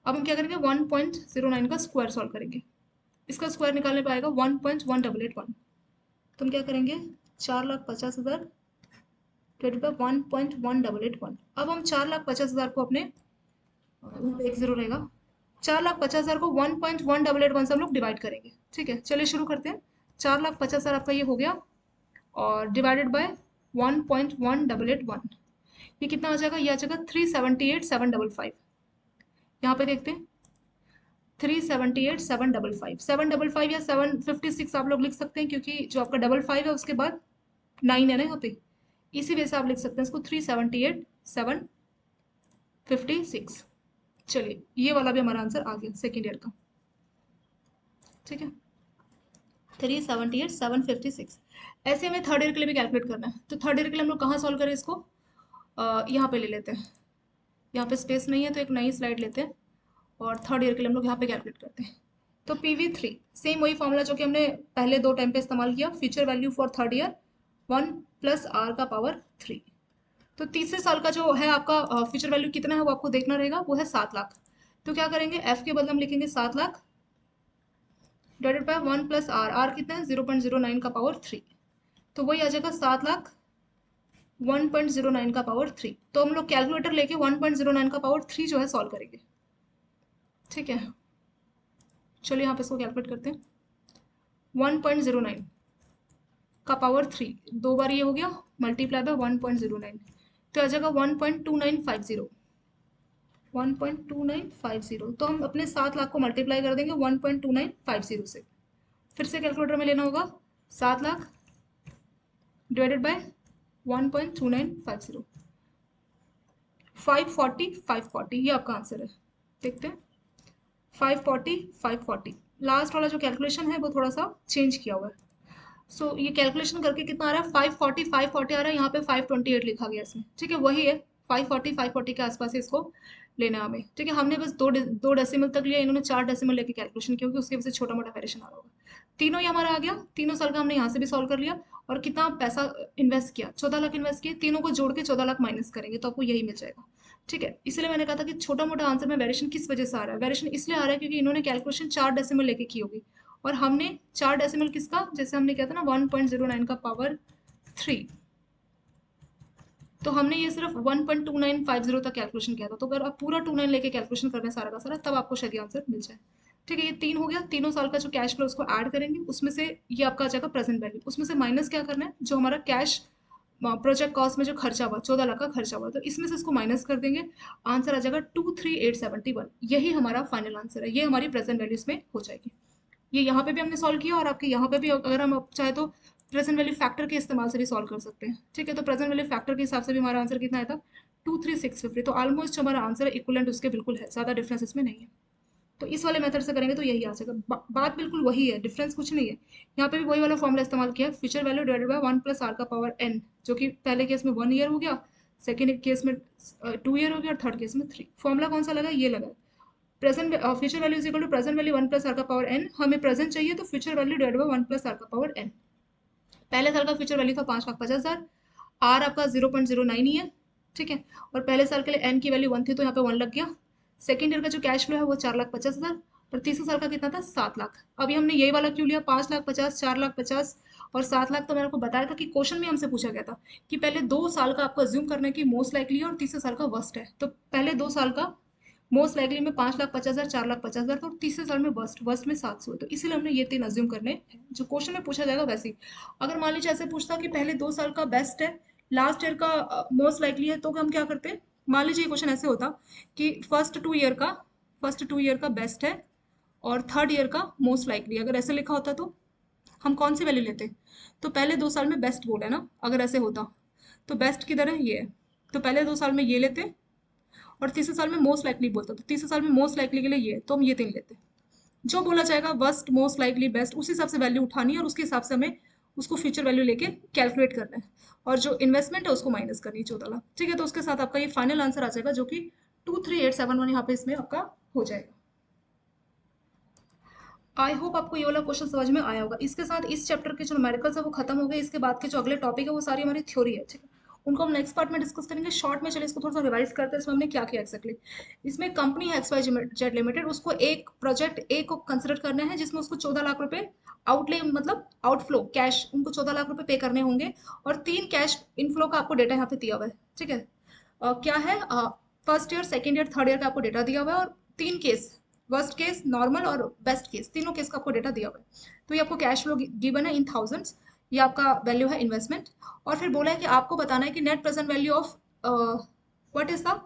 अब हम क्या करेंगे, 1.09 का स्क्वायर सॉल्व करेंगे। इसका स्क्वायर निकालने पर आएगा 1.1881। तो हम क्या करेंगे, 4,50,000 डिवाइडेड बाय 1.1881। अब हम 4,50,000 को अपने, यहाँ पे एक जीरो रहेगा, 4,50,000 को 1.1881 से हम लोग डिवाइड करेंगे। ठीक है, चलिए शुरू करते हैं। 4,50,000 आपका ये हो गया और डिवाइडेड बाय 1.1881, ये कितना आ जाएगा, ये आ जाएगा 378,755। यहाँ पे देखते हैं 378,755, 755 या 756 आप लोग लिख सकते हैं, क्योंकि जो आपका 55 है उसके बाद 9 है ना यहाँ पे, इसी वजह से आप लिख सकते हैं इसको 378,756। चलिए ये वाला भी हमारा आंसर आ गया सेकेंड ईयर का। ठीक है, 378,756। ऐसे हमें थर्ड ईयर के लिए भी कैलकुलेट करना है। तो थर्ड ईयर के लिए हम लोग कहाँ सॉल्व करें इसको, यहाँ पे ले लेते हैं। यहाँ पे स्पेस नहीं है तो एक नई स्लाइड लेते हैं और थर्ड ईयर के लिए हम लोग यहाँ पे कैलकुलेट करते हैं। तो PV3 सेम वही फॉर्मूला जो कि हमने पहले दो टाइम पे इस्तेमाल किया, future value for third year 1 plus R का पावर 3। तो तीसरे साल का जो है आपका फ्यूचर वैल्यू कितना है वो आपको देखना रहेगा, वो है 7 लाख। तो क्या करेंगे, एफ के बदले हम लिखेंगे 7 lakh divided by 1 plus R, R कितना है 0.09 का पावर 3। तो वही आ जाएगा 7 लाख 1.09 का पावर 3। तो हम लोग कैलकुलेटर लेके 1.09 का पावर 3 जो है सॉल्व करेंगे। ठीक है, चलिए यहाँ पे इसको कैलकुलेट करते हैं। 1.09 का पावर 3, दो बार ये हो गया मल्टीप्लाई बाय 1.09, तो आ जाएगा 1.2950, 1.2950। तो हम अपने 7 लाख को मल्टीप्लाई कर देंगे 1.2950 से। फिर से कैलकुलेटर में लेना होगा, 7 लाख डिवाइडेड बाय 1.2950, 540 540, ये आपका आंसर है। देखते हैं 540 540, लास्ट वाला जो कैलकुलेशन है वो थोड़ा सा चेंज किया हुआ है। सो ये कैलकुलेशन करके कितना आ रहा है, 540 आ रहा है, यहाँ पे 528 लिखा गया इसमें, ठीक है वही है। 540 के आसपास ही इसको लेना है हमें, ठीक है। हमने बस दो डेसिमल तक लिया, इन्होंने 4 डेसिमल लेके कैलकुलेशन किया, क्योंकि उसकी वजह से छोटा मोटा वेरिएशन आ रहा होगा। तीनों ही हमारा आ गया, तीनों साल का हमने यहाँ से भी सॉल्व कर लिया। और कितना पैसा इन्वेस्ट किया, 14 लाख इन्वेस्ट किए, तीनों को जोड़ के 14 लाख माइनस करेंगे तो आपको यही मिल जाएगा, ठीक है। इसलिए मैंने कहा था कि छोटा मोटा आंसर में वेरिएशन किस वजह से आ रहा है, वेरिएशन इसलिए आ रहा है क्योंकि इन्होंने कैलकुलेशन 4 डेसिमल लेके की होगी, और हमने 4 डेसिमल किसका, जैसे हमने किया था ना 1.09 का पावर 3, तो हमने ये सिर्फ 1.2950 तक कैलकुलेशन किया था। तो अगर आप पूरा 29 लेके कैलकुलेशन कर रहे हैं सारा का सारा, तब आपको शायद ये आंसर मिल जाए, ठीक है। ये 3 हो गया, तीनों साल का जो कैश फ्लो उसको ऐड करेंगे, उसमें से ये आपका आ जाएगा प्रेजेंट वैल्यू, उसमें से माइनस क्या करना है, जो हमारा कैश प्रोजेक्ट कॉस्ट में जो खर्चा हुआ 14 लाख का खर्चा हुआ, तो इसमें से इसको माइनस कर देंगे, आंसर आ जाएगा 23871। यही हमारा फाइनल आंसर है, ये हमारी प्रेजेंट वैल्यू इसमें हो जाएगी। ये यहाँ पे भी हमने सॉल्व किया, और आपके यहाँ पे भी अगर हम चाहे तो प्रेजेंट वैल्यू फैक्टर के इस्तेमाल से भी सॉल्व कर सकते हैं, ठीक है। तो प्रेजेंट वैल्यू फैक्टर के हिसाब से भी हमारा आंसर कितना आया था, 23650। तो ऑलमोस्ट हमारा आंसर इक्वलेंट उसके बिल्कुल है, ज़्यादा डिफरेंस इसमें नहीं है। तो इस वाले मेथड से करेंगे तो यही आ जाएगा, बात बिल्कुल वही है, डिफरेंस कुछ नहीं है। यहाँ पे भी वही वाला फॉर्मूला इस्तेमाल किया, future value divided by 1 + r का पावर n, जो कि पहले केस में 1 ईयर हो गया, सेकेंड केस में 2 ईयर हो गया, और थर्ड केस में 3। फॉर्मूला कौन सा लगा, ये लगा, present future value is equal to present value 1 + r का पावर n। हमें प्रेजेंट चाहिए तो future value divide by 1 + r का पावर n। पहले साल का फ्यूचर वैल्यू था 5,50,000, आर आपका 0.09 ही है, ठीक है। और पहले साल के लिए एन की वैल्यू 1 थी, तो यहाँ पे 1 लग गया। सेकेंड ईयर का जो कैश फ्लो है वो 4,50,000, और तीसरे साल का कितना था, 7 लाख। अभी हमने यही वाला क्यों लिया, 5,50,000, 4,50,000 और 7 लाख। तो मैंने आपको बताया था कि क्वेश्चन में हमसे पूछा गया था कि पहले 2 साल का आपको अज्यूम करना है कि मोस्ट लाइकली है, और तीसरे साल का वर्स्ट है। तो पहले 2 साल का मोस्ट लाइकली में 5,50,000, 4,50,000 था, और तीसरे साल में वर्स्ट, वर्स्ट में 700 है। तो इसीलिए हमने ये 3 अज्यूम करने हैं, जो क्वेश्चन में पूछा जाएगा वैसे ही। अगर मान लीजिए ऐसे पूछता कि पहले 2 साल का बेस्ट है, लास्ट ईयर का मोस्ट लाइकली है, तो हम क्या करते हैं, मान लीजिए क्वेश्चन ऐसे होता कि फर्स्ट 2 ईयर का बेस्ट है, और थर्ड ईयर का मोस्ट लाइकली, अगर ऐसे लिखा होता तो हम कौन सी वैल्यू लेते, तो पहले 2 साल में बेस्ट बोला है ना, अगर ऐसे होता तो बेस्ट किधर है, ये है। तो पहले 2 साल में ये लेते, और तीसरे साल में मोस्ट लाइकली बोलता, तो तीसरे साल में मोस्ट लाइकली के लिए ये, तो हम ये 3 लेते। जो बोला जाएगा वर्स्ट, मोस्ट लाइकली, बेस्ट, उस हिसाब से वैल्यू उठानी है, और उसके हिसाब से हमें उसको फ्यूचर वैल्यू लेके कैलकुलेट करना है, और जो इन्वेस्टमेंट है उसको माइनस करनी है 14 लाख, ठीक है। तो उसके साथ आपका ये फाइनल आंसर आ जाएगा, जो कि 23871 यहाँ पे इसमें आपका हो जाएगा। आई होप आपको ये वाला क्वेश्चन समझ में आया होगा। इसके साथ इस चैप्टर के जो न्यूमेरिकल्स है वो खत्म हो गए। इसके बाद के जो अगले टॉपिक है वो सारी हमारी थ्योरी है, ठीक है। उनको हम नेक्स्ट पार्ट में डिस्कस करेंगे। शॉर्ट में चलिए इसको थोड़ा सा रिवाइज करते हैं, इसमें हमने क्या किया एक्जैक्टली। इसमें कंपनी है एक्स वाई जेड लिमिटेड, उसको एक प्रोजेक्ट ए को कंसिडर करना है, जिसमें उसको 14 लाख रुपए आउटले, मतलब आउटफ्लो कैश, उनको 14 लाख रुपए पे करने होंगे। और 3 कैश इनफ्लो का आपको डेटा यहाँ पे दिया हुआ है, ठीक है। क्या है, first year, second year, third year का आपको डेटा दिया हुआ है, और 3 केस, वर्स्ट केस, नॉर्मल और बेस्ट केस, तीनों केस का आपको डेटा दिया हुआ है। तो ये आपको कैश फ्लो गिवन है इन थाउजेंड्स, ये आपका वैल्यू है इन्वेस्टमेंट। और फिर बोला है कि आपको बताना है कि net present value of what is the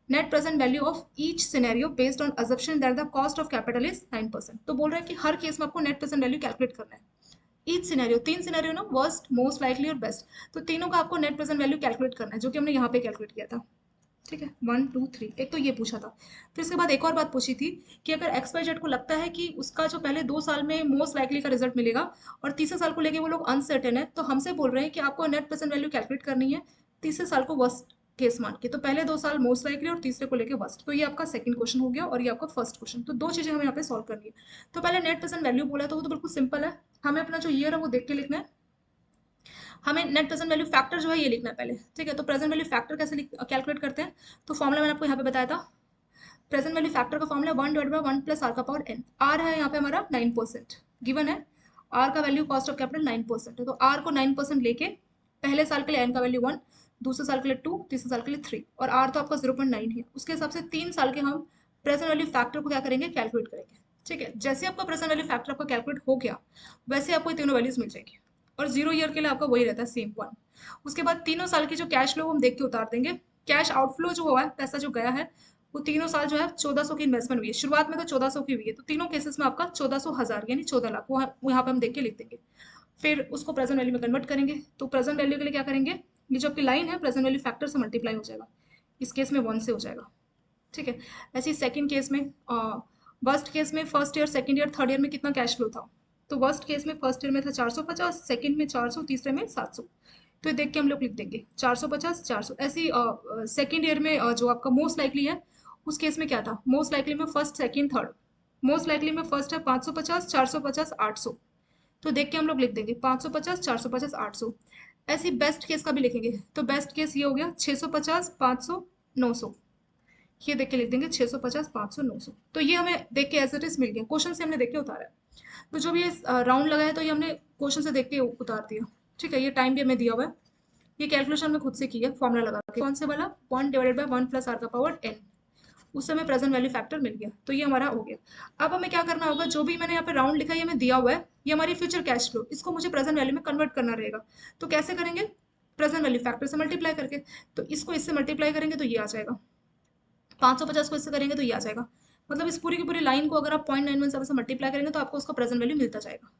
net present value of each scenario based on assumption that the cost of capital is 9%। तो बोल रहा है कि हर केस में आपको नेट प्रेजेंट वैल्यू कैलकुलेट करना है। ईच सिनेरियो, 3 सिनेरियो ना, वर्स्ट, मोस्ट लाइकली और बेस्ट, तो तीनों का आपको नेट प्रेजेंट वैल्यू कैलकुलेट करना है, जो कि हमने यहाँ पे कैलकुलेट किया था, ठीक है। 1 2 3, एक तो ये पूछा था। फिर इसके बाद एक और बात पूछी थी कि अगर एक्स वाई जेड को लगता है कि उसका जो पहले 2 साल में मोस्ट लाइकली का रिजल्ट मिलेगा, और तीसरे साल को लेके वो लोग अनसर्टेन है, तो हमसे बोल रहे हैं कि आपको नेट प्रेजेंट वैल्यू कैलकुलेट करनी है तीसरे साल को वर्स्ट केस मान के। तो पहले 2 साल मोस्ट लाइकली और तीसरे को लेके वर्स्ट। तो ये आपका सेकंड क्वेश्चन हो गया, और ये आपका फर्स्ट क्वेश्चन। तो 2 चीजें हमें यहाँ पे सॉल्व करनी है। तो पहले नेट प्रेजेंट वैल्यू बोला, तो वो तो बिल्कुल सिंपल है, हमें अपना जो ईयर है वो देख के लिखना है। हमें नेट प्रेजेंट वैल्यू फैक्टर जो है ये लिखना है पहले, ठीक है। तो प्रेजेंट वैल्यू फैक्टर कैसे कैलकुलेट करते हैं, तो फॉर्मूला मैंने आपको यहाँ पे बताया था। प्रेजेंट वैल्यू फैक्टर का फॉर्मूला 1/1 + r का पावर n। आर है यहाँ पे हमारा 9% गिवन है, आर का वैल्यू कॉस्ट ऑफ कैपिटल 9% है, तो आर को 9% लेके पहले साल के लिए एन का वैल्यू 1, दूसरे साल के लिए 2, तीसरे साल के लिए 3, और आर तो आपका 0.9 है। उसके हिसाब से 3 साल के हम प्रेजेंट वैल्यू फैक्टर को क्या करेंगे, कैलकुलेट करेंगे, ठीक है। जैसे आपका प्रेजेंट वैल्यू फैक्टर आपका कैलकुलेट हो गया, वैसे आपको ये तीनों वैल्यूज मिल जाएगी। और 0 ईयर के लिए आपका वही रहता है, सेम 1। उसके बाद तीनों साल की जो कैश फ्लो हम देख के उतार देंगे। कैश आउटफ्लो जो हुआ है, पैसा जो गया है, वो तीनों साल जो है 1400 की इन्वेस्टमेंट हुई है। शुरुआत में तो 1400 की हुई है, तो तीनों केसेस में आपका 1400,000 यानी 14 लाख, वो यहाँ पे हम देख के लिख देंगे। फिर उसको प्रेजेंट वैल्यू में कन्वर्ट करेंगे। तो प्रेजेंट वैल्यू के लिए क्या करेंगे, ये जो आपकी लाइन है प्रेजेंट वैल्यू फैक्टर से मल्टीप्लाई हो जाएगा। इस केस में 1 से हो जाएगा, ठीक है। ऐसे ही सेकंड केस में, वर्स्ट केस में first year, second year, third year में कितना कैश फ्लो था? तो वर्स्ट केस में फर्स्ट ईयर में था 450, सेकंड में 400, तीसरे में 700। तो ये देख के हम लोग लिख देंगे 450 400। ऐसे ही सेकंड ईयर में जो आपका मोस्ट लाइकली है, उस केस में क्या था? मोस्ट लाइकली में first, second, third. Most likely में फर्स्ट है 550, 450, 800। तो देख के हम लोग लिख देंगे 550, 450, 800। ऐसे ही बेस्ट केस का भी लिखेंगे, तो बेस्ट केस ये हो गया 650, 500, 900। ये देख के लिख देंगे 650, 500, 900। तो ये हमें देख के एज इट इज मिल गया, क्वेश्चन से हमने देख के उतारा है। तो जो भी ये राउंड लगा है, तो ये हमने क्वेश्चन से देख के उतार दिया, ठीक है। ये टाइम भी हमें दिया हुआ है, ये कैलकुलेशन हमने खुद से की है फॉर्मूला लगा के। कौन से वाला? 1 डिवाइडेड बाय 1 प्लस आर का पावर n। उससे हमें प्रेजेंट वैल्यू फैक्टर मिल गया, तो ये हमारा हो गया। अब हमें क्या करना होगा, जो भी मैंने यहाँ पे राउंड लिखा है, ये हमें दिया हुआ है, ये हमारी फ्यूचर कैश फ्लो, इसको मुझे प्रेजेंट वैल्यू में कन्वर्ट करना रहेगा। तो कैसे करेंगे? प्रेजेंट वैल्यू फैक्टर से मल्टीप्लाई करके। तो इसको इससे मल्टीप्लाई करेंगे तो ये आ जाएगा, 550 को इससे करेंगे तो ये आ जाएगा। मतलब इस पूरी की पूरी लाइन को अगर आप 0.917 से मल्टीप्लाई करेंगे तो आपको उसका प्रेजेंट वैल्यू मिलता जाएगा,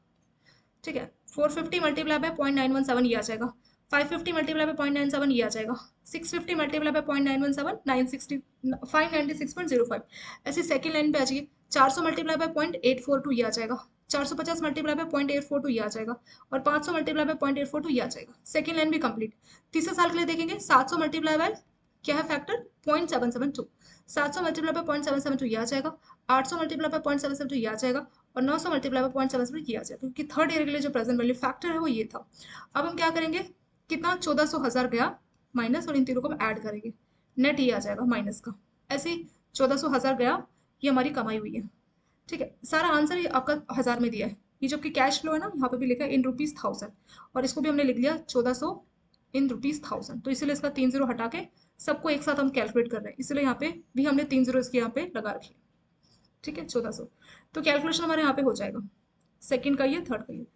ठीक है। 450 मल्टीप्लाई बाय 0.917 ये आ जाएगा। 550 मल्टीप्लाई बाय 0.97 ये आ जाएगा। 650 मल्टीप्लाई बाय 0.917 960 596.05। ऐसे सेकंड लाइन पे आ जाइए, 400 मल्टीप्लाई बाय 0.842 ये आ जाएगा। 450 मल्टीप्लाई बाय 0.842 ये आ जाएगा, और 500 मल्टीप्लाई बाय 0.842 ये आ जाएगा। सेकंड लाइन भी कंप्लीट। तीसरे साल के लिए देखेंगे, 700 मल्टीप्लाई बाय क्या है फैक्टर? 0.772। 700 मल्टीप्लाई बाय 0.772 ये आ जाएगा। 800 मल्टीप्लाई बाय 0.772 ये आ जाएगा, और 900 मल्टीप्लाई बाय 0.772 ये आ जाएगा, क्योंकि थर्ड ईयर के लिए जो प्रेजेंट वैल्यू फैक्टर है वो ये था। अब हम क्या करेंगे, कितना 1400 गया माइनस, और इन तीनों को हम ऐड करेंगे, नेट ये आ जाएगा माइनस का। ऐसे ही 1400 गया, ये हमारी कमाई हुई है, ठीक है। सारा आंसर ये आपका हजार में दिया है। ये जो कि कैश फ्लो है ना, यहाँ पे भी लिखा है इन रुपीज 1000, और इसको भी हमने लिख लिया 1400 इन रुपीज 1000। तो इसलिए इसका 3 जीरो हटा के सबको एक साथ हम कैलकुलेट कर रहे हैं, इसलिए यहाँ पे भी हमने 3 जीरो इसके यहाँ पे लगा रखी है, ठीक है। 1400। तो कैलकुलेशन हमारे यहाँ पे हो जाएगा, सेकंड का ये, थर्ड का ये।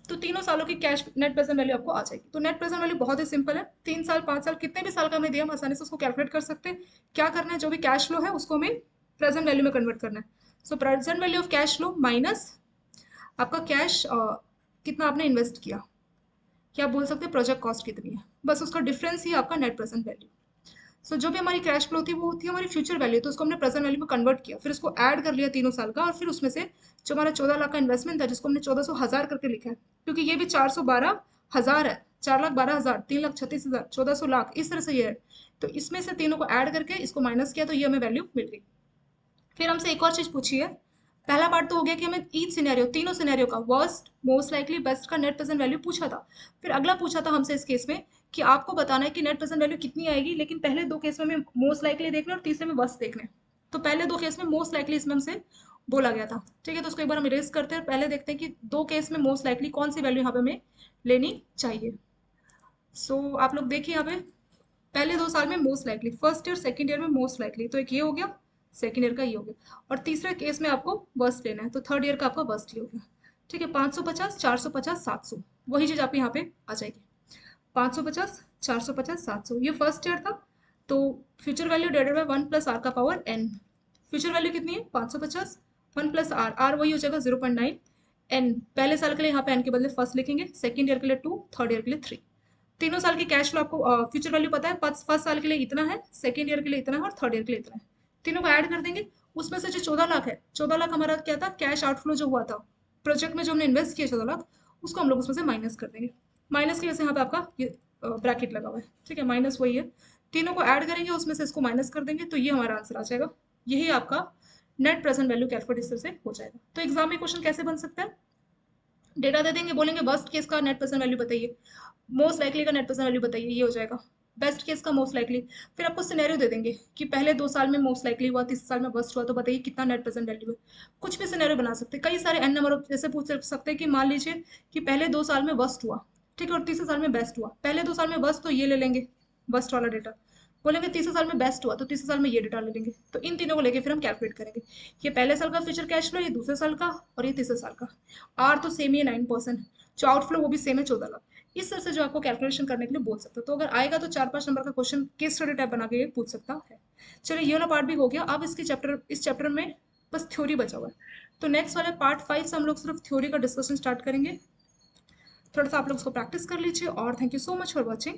तो तीनों सालों की कैश नेट प्रेजेंट वैल्यू आपको आ जाएगी। तो नेट प्रेजेंट वैल्यू बहुत ही सिंपल है, 3 साल, 5 साल, कितने भी साल का हमें दिया, हम आसानी से उसको कैलकुलेट कर सकते हैं। क्या करना है, जो भी कैश फ्लो है उसको हमें प्रेजेंट वैल्यू में कन्वर्ट करना है। सो present value of cash flow minus आपका कैश कितना आपने इन्वेस्ट किया, क्या आप बोल सकते हैं प्रोजेक्ट कॉस्ट कितनी है, बस उसका डिफरेंस ही आपका नेट प्रेजेंट वैल्यू। सो जो भी हमारी कैश फ्लो थी वो थी हमारी फ्यूचर वैल्यू, तो उसको हमने प्रेजेंट वैल्यू में कन्वर्ट किया, फिर उसको ऐड कर लिया तीनों साल का, और फिर उसमें से जो हमारा 14 लाख का इन्वेस्टमेंट था, जिसको हमने 1400 करके लिखा है, क्योंकि ये भी 412 हजार है, 4,12,000, 3,36,000, 1400 लाख, इस तरह से ये है। तो इसमें से तीनों को ऐड करके इसको माइनस किया, तो ये हमें वैल्यू मिल गई। फिर हमसे एक और चीज पूछी है। पहला पार्ट तो हो गया कि हमें ईच सिनेरियो, तीनों सिनेरियो का वर्स्ट, मोस्ट लाइकली, बेस्ट का नेट प्रेजेंट वैल्यू पूछा था। फिर अगला पूछा था हमसे इस केस में कि आपको बताना है कि नेट प्रेजेंट वैल्यू कितनी आएगी, लेकिन पहले दो केस में हमें मोस्ट लाइकली देखना है और तीसरे में वर्स्ट देखना है। तो पहले दो केस में मोस्ट लाइकली इसमें हमसे बोला गया था, ठीक है। तो उसको एक बार हम इरेज करते हैं, पहले देखते हैं कि दो केस में मोस्ट लाइकली कौन सी वैल्यू यहाँ पे हमें लेनी चाहिए। आप लोग देखिए यहाँ पे, पहले 2 साल में most likely, first year second year में मोस्ट लाइकली, तो एक ये हो गया, सेकंड ईयर का ये हो गया, और तीसरे केस में आपको वर्स्ट लेना है, तो थर्ड ईयर का आपका वर्स्ट ही हो गया, ठीक है। 550, 450, 700, वही चीज आपके यहाँ पे आ जाएगी। 550, 450, 700, ये फर्स्ट ईयर था। तो future value divided by 1 plus R का पावर n। फ्यूचर वैल्यू कितनी है? 550, 1 प्लस आर, आर वही हो जाएगा 0.9। n पहले साल के लिए यहाँ पे n के बदले फर्स्ट लिखेंगे, सेकंड ईयर के लिए 2, थर्ड ईयर के लिए 3। तीनों साल की कैश फ्लो आपको फ्यूचर वैल्यू पता है, फर्स्ट साल के लिए इतना है, सेकंड ईयर के लिए इतना है, और थर्ड ईयर के लिए इतना है। तीनों को ऐड कर देंगे। उसमें से जो 14 लाख है, 14 लाख हमारा क्या था, कैश आउटफ्लो जो हुआ था प्रोजेक्ट में, जो हमने इन्वेस्ट किया 14 लाख, उसको हम लोग उसमें से माइनस कर देंगे। माइनस की वजह से यहाँ पे आपका ये ब्रैकेट लगा हुआ है, ठीक है, माइनस वही है। तीनों को ऐड करेंगे, उसमें से इसको माइनस कर देंगे, तो ये हमारा आंसर आ जाएगा। यही आपका नेट प्रेजेंट वैल्यू कैलकुलेट इस तरह से हो जाएगा। तो एग्जाम में क्वेश्चन कैसे बन सकता है, डेटा दे देंगे, बोलेंगे वर्स्ट केस का नेट प्रेजेंट वैल्यू बताइए, मोस्ट लाइकली का नेट प्रेजेंट वैल्यू बताइए, ये हो जाएगा। बेस्ट केस का मोस्ट लाइकली, फिर आपको सिनेरियो दे देंगे कि पहले 2 साल में मोस्ट लाइकली हुआ, तीसरे साल में वर्स्ट हुआ, तो बताइए कितना नेट प्रेजेंट वैल्यू है। कुछ भी सिनेरियो बना सकते हैं, कई सारे एन नंबर जैसे पूछ सकते हैं कि मान लीजिए कि पहले 2 साल में वर्स्ट हुआ, ठीक है, और तीसरे साल में बेस्ट हुआ। पहले 2 साल में वर्स्ट, तो ये ले लेंगे वर्स्ट वाला डेटा, बोलेंगे तीसरे साल में बेस्ट हुआ, तो तीसरे साल में ये डेटा ले लेंगे। तो इन तीनों को लेके फिर हम कैलकुलेट करेंगे, ये पहले साल का फ्यूचर कैश फ्लो, ये दूसरे साल का, और ये तीसरे साल का। आर तो सेम ही है 9%, जो आउटफ्लो वो भी सेम है 14 लाख। इस तरह से जो आपको कैलकुलेशन करने के लिए बोल सकते हो, तो अगर आएगा तो 4-5 नंबर का क्वेश्चन केस स्टडी टाइप बना के पूछ सकता है। चलिए ये वाला पार्ट भी हो गया। अब इस चैप्टर में बस थ्योरी बचा हुआ है। तो नेक्स्ट वाले पार्ट 5 से हम लोग सिर्फ थ्योरी का डिस्कशन स्टार्ट करेंगे। थोड़ा सा आप लोग उसको प्रैक्टिस कर लीजिए, और thank you so much for watching.